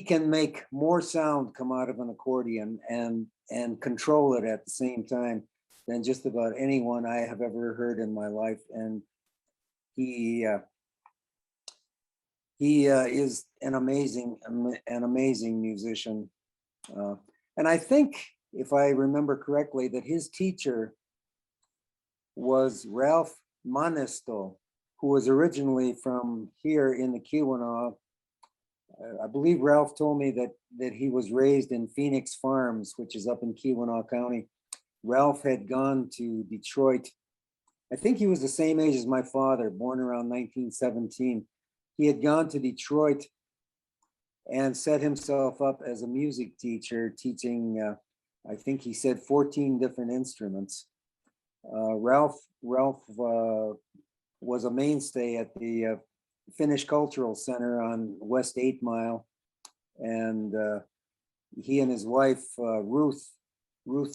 can make more sound come out of an accordion and control it at the same time than just about anyone I have ever heard in my life. And he is an amazing musician. And I think, if I remember correctly, that his teacher was Ralph Manisto, who was originally from here in the Keweenaw. I believe Ralph told me that he was raised in Phoenix Farms, which is up in Keweenaw County. Ralph had gone to Detroit. I think he was the same age as my father, born around 1917. He had gone to Detroit and set himself up as a music teacher, teaching, I think he said 14 different instruments. Ralph was a mainstay at the Finnish Cultural Center on West 8 Mile. And he and his wife, Ruth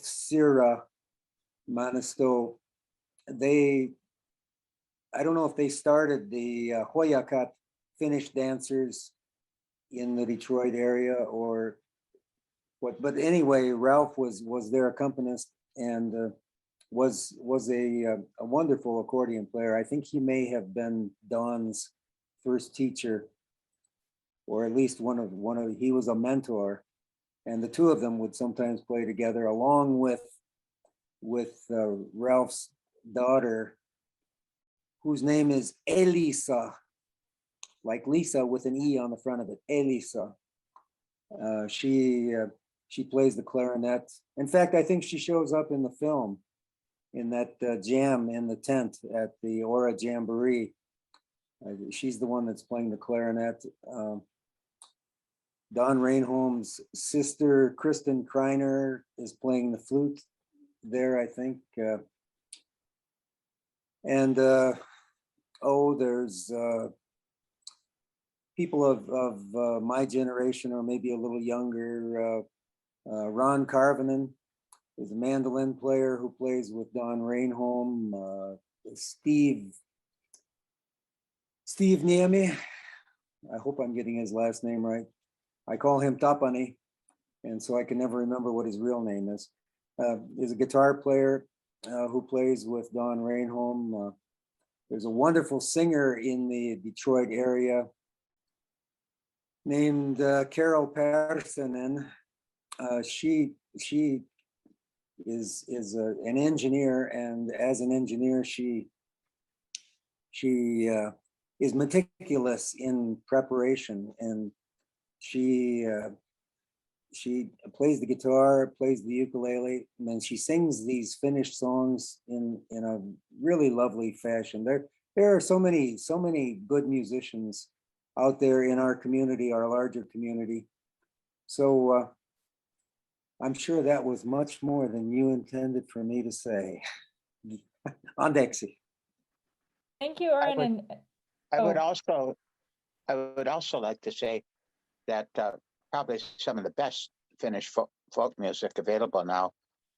Sira Manisto, I don't know if they started the Hoyakat Finnish dancers in the Detroit area or what, but anyway, Ralph was their accompanist and was a wonderful accordion player. I think he may have been Don's first teacher, or at least one of he was a mentor, and the two of them would sometimes play together, along with Ralph's daughter, whose name is Elisa, like Lisa with an E on the front of it, Elisa. She plays the clarinet. In fact, I think she shows up in the film, in that jam in the tent at the Aura Jamboree. She's the one that's playing the clarinet. Don Reinholm's sister, Kristen Kreiner, is playing the flute there, I think. There's people of my generation, or maybe a little younger. Ron Carvin is a mandolin player who plays with Don Reinholm. Steve Niemi, I hope I'm getting his last name right. I call him Tapani, and so I can never remember what his real name is. Is a guitar player who plays with Don Reinholm. There's a wonderful singer in the Detroit area named Carol Perssonen. She is an engineer, and as an engineer, she is meticulous in preparation, and she plays the guitar, plays the ukulele, and then she sings these Finnish songs in a really lovely fashion. There are so many good musicians out there in our community, our larger community. So I'm sure that was much more than you intended for me to say. Andeksi. Thank you, Oren. I would also like to say that probably some of the best Finnish folk music available now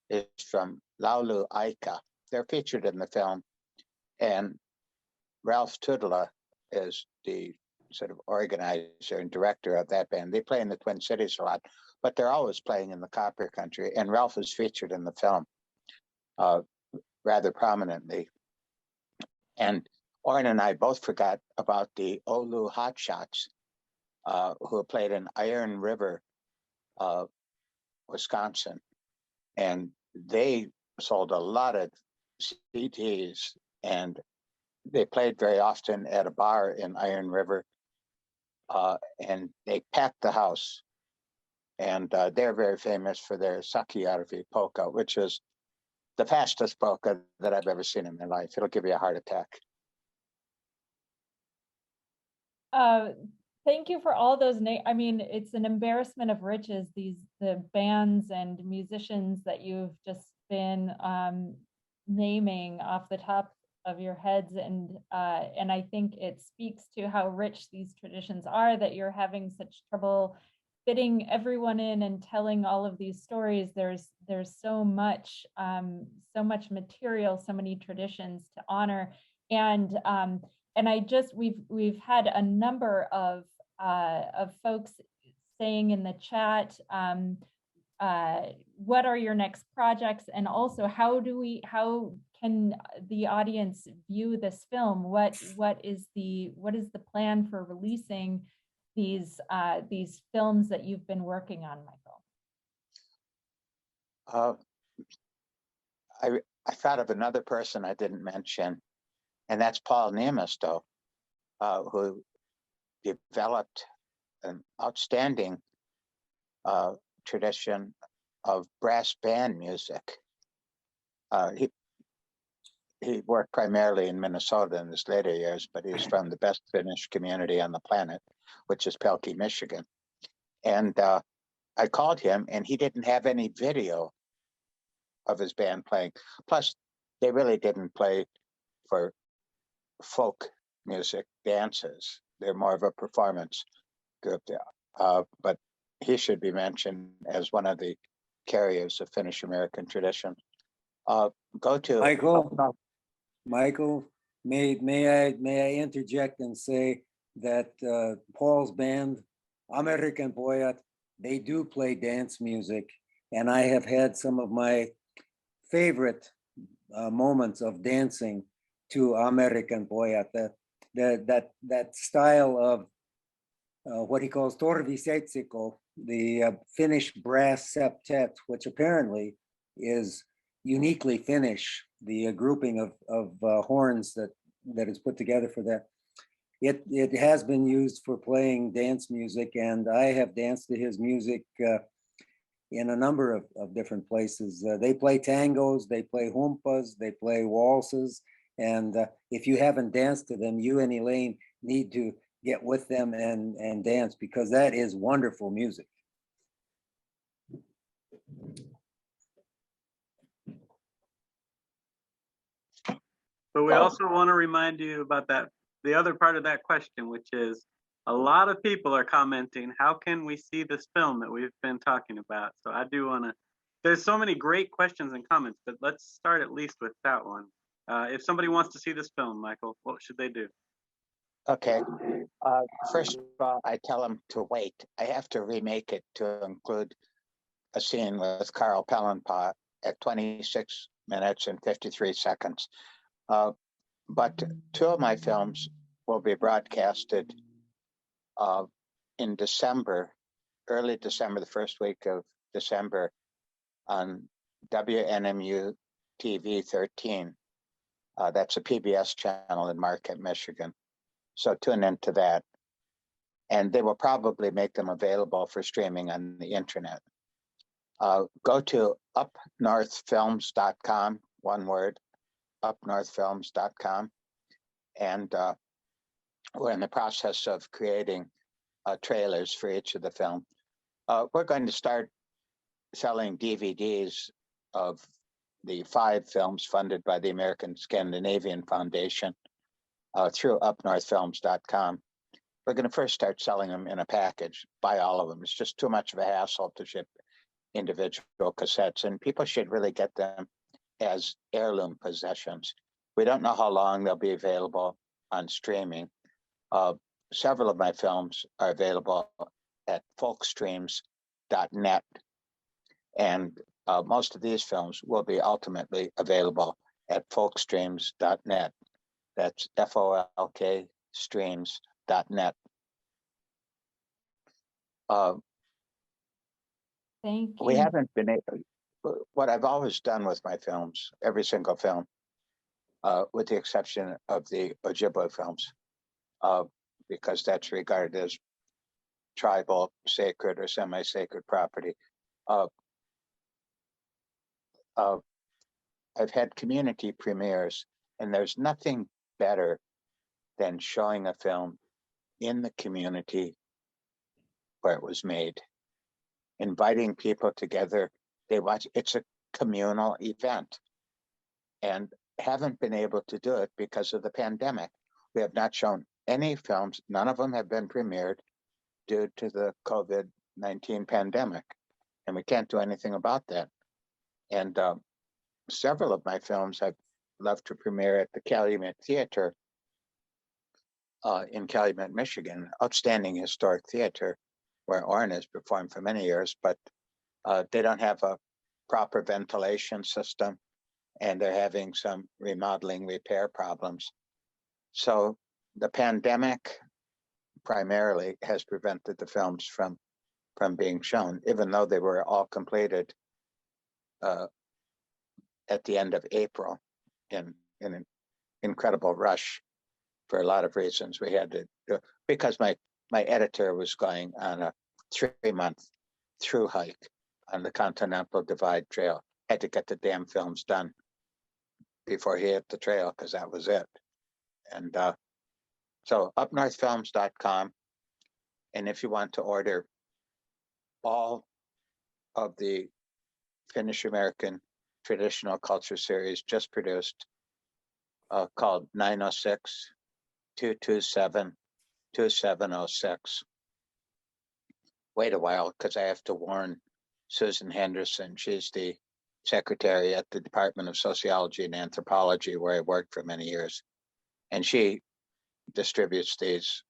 is from Laulu Aika. They're featured in the film, and Ralph Tudela is the sort of organizer and director of that band. They play in the Twin Cities a lot, but they're always playing in the Copper Country, and Ralph is featured in the film rather prominently. And Oren and I both forgot about the Oulu Hotshots. who played in Iron River, Wisconsin, and they sold a lot of CDs, and they played very often at a bar in Iron River, and they packed the house. And they're very famous for their Sakyarvi polka, which is the fastest polka that I've ever seen in my life. It'll give you a heart attack. Thank you for all those I mean, it's an embarrassment of riches, the bands and musicians that you've just been naming off the top of your heads, and I think it speaks to how rich these traditions are, that you're having such trouble fitting everyone in and telling all of these stories. There's so much material, so many traditions to honor, and we've had a number of folks saying in the chat, what are your next projects, and also how can the audience view this film? What is the plan for releasing these films that you've been working on, Michael? I thought of another person I didn't mention, and that's Paul Namaste, who developed an outstanding tradition of brass band music. He worked primarily in Minnesota in his later years, but he's from the best Finnish community on the planet, which is Pelham, Michigan. And I called him, and he didn't have any video of his band playing. Plus, they really didn't play for folk music dances. They're more of a performance group. But he should be mentioned as one of the carriers of Finnish American tradition. Go to Michael, may I interject and say that Paul's band, American Pojat, they do play dance music, and I have had some of my favorite moments of dancing to American Pojat. That style of what he calls torviseitsiko, the Finnish brass septet, which apparently is uniquely Finnish, the grouping of horns that is put together for that. It has been used for playing dance music, and I have danced to his music in a number of different places. They play tangos, they play humpas, they play waltzes, and if you haven't danced to them, you and Elaine need to get with them and dance, because that is wonderful music. But we also want to remind you about the other part of that question, which is a lot of people are commenting, how can we see this film that we've been talking about? So I do want to, there's so many great questions and comments, but let's start at least with that one. If somebody wants to see this film, Michael, what should they do? Okay. First of all, I tell them to wait. I have to remake it to include a scene with Carl Pellenpa at 26 minutes and 53 seconds. But two of my films will be broadcasted in December, early December, the first week of December, on WNMU TV 13. That's a PBS channel in Marquette, Michigan. So tune into that. And they will probably make them available for streaming on the internet. Go to upnorthfilms.com, one word, upnorthfilms.com. And we're in the process of creating trailers for each of the film. We're going to start selling DVDs of the 5 films funded by the American Scandinavian Foundation through upnorthfilms.com. We're going to first start selling them in a package, buy all of them. It's just too much of a hassle to ship individual cassettes, and people should really get them as heirloom possessions. We don't know how long they'll be available on streaming. Several of my films are available at folkstreams.net, and most of these films will be ultimately available at folkstreams.net. That's FOLK streams.net. Thank We you. haven't been able, what I've always done with my films, every single film, with the exception of the Ojibwe films, because that's regarded as tribal, sacred, or semi-sacred property. I've had community premieres, and there's nothing better than showing a film in the community where it was made, inviting people together. They watch, it's a communal event, and haven't been able to do it because of the pandemic. We have not shown any films. None of them have been premiered due to the COVID-19 pandemic, and we can't do anything about that. And several of my films I'd love to premiere at the Calumet Theater in Calumet, Michigan, outstanding historic theater where Oren has performed for many years, but they don't have a proper ventilation system, and they're having some remodeling repair problems. So the pandemic primarily has prevented the films from being shown, even though they were all completed at the end of April in an incredible rush for a lot of reasons. We had to do, because my editor was going on a 3-month through hike on the Continental Divide Trail. Had to get the damn films done before he hit the trail, because that was it. And so upnorthfilms.com. And if you want to order all of the Finnish American traditional culture series just produced, called 906-227-2706. Wait a while, because I have to warn Susan Henderson. She's the secretary at the Department of Sociology and Anthropology, where I worked for many years. And she distributes these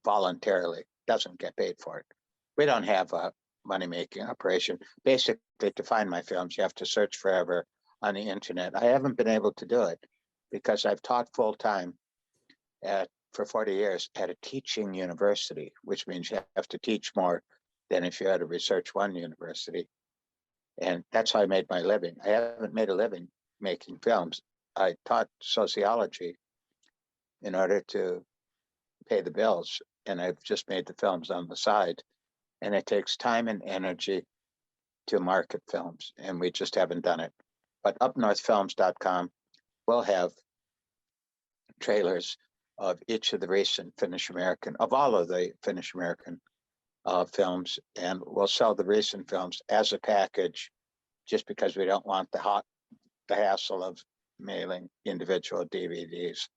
voluntarily, doesn't get paid for it. We don't have a money-making operation. Basically, to find my films, you have to search forever on the internet. I haven't been able to do it because I've taught full-time for 40 years at a teaching university, which means you have to teach more than if you're at a Research One university. And that's how I made my living. I haven't made a living making films. I taught sociology in order to pay the bills, and I've just made the films on the side. And it takes time and energy to market films, and we just haven't done it. But upnorthfilms.com will have trailers of each of the recent Finnish American, of all of the Finnish American films, and we'll sell the recent films as a package, just because we don't want the hassle of mailing individual DVDs.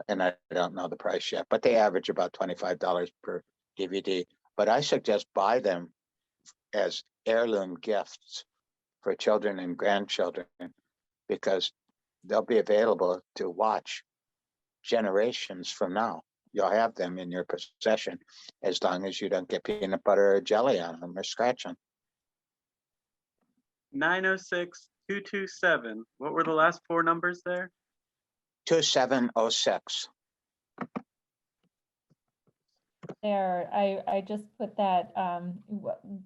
And I don't know the price yet, but they average about $25 per DVD. But I suggest buy them as heirloom gifts for children and grandchildren, because they'll be available to watch generations from now. You'll have them in your possession as long as you don't get peanut butter or jelly on them or scratch them. 906-227. What were the last 4 numbers there? 2706. There, I just put that,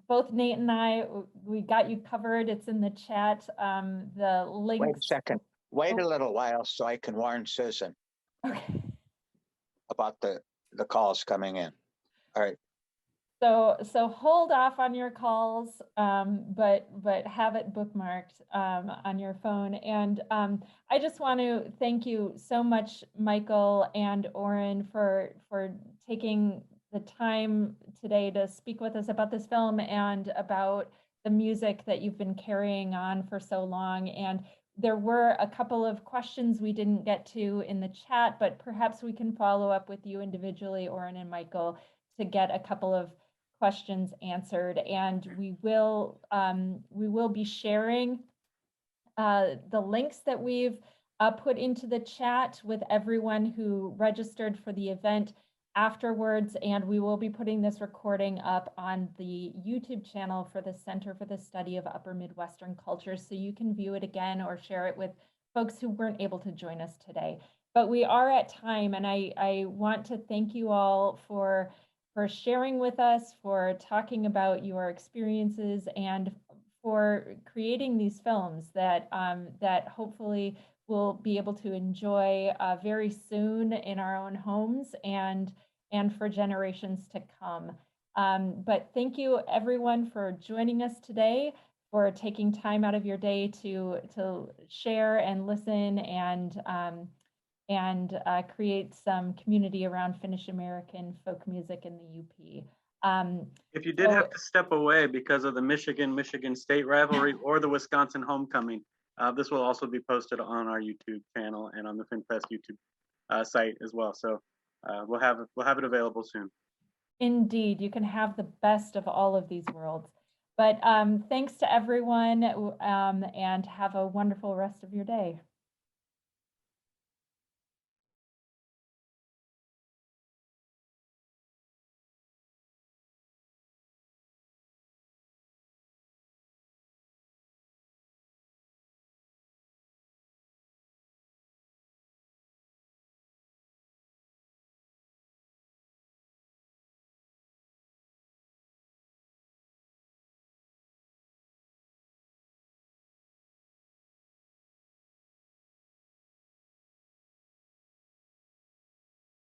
both Nate and I, we got you covered. It's in the chat. The link. Wait a second. Wait a little while so I can warn Susan Okay. about the calls coming in. All right. So hold off on your calls, but have it bookmarked on your phone. And I just want to thank you so much, Michael and Oren, for taking the time today to speak with us about this film and about the music that you've been carrying on for so long. And there were a couple of questions we didn't get to in the chat, but perhaps we can follow up with you individually, Oren and Michael, to get a couple of questions answered. And we will be sharing the links that we've put into the chat with everyone who registered for the event afterwards. And we will be putting this recording up on the YouTube channel for the Center for the Study of Upper Midwestern Cultures, so you can view it again or share it with folks who weren't able to join us today. But we are at time, and I want to thank you all for sharing with us, for talking about your experiences, and for creating these films that that hopefully we'll be able to enjoy very soon in our own homes and for generations to come. But thank you everyone for joining us today, for taking time out of your day to share and listen and create some community around Finnish American folk music in the UP. If you did have to step away because of the Michigan State rivalry or the Wisconsin homecoming, this will also be posted on our YouTube channel and on the FinnFest YouTube site as well. So we'll have it available soon. Indeed, you can have the best of all of these worlds. But thanks to everyone, and have a wonderful rest of your day.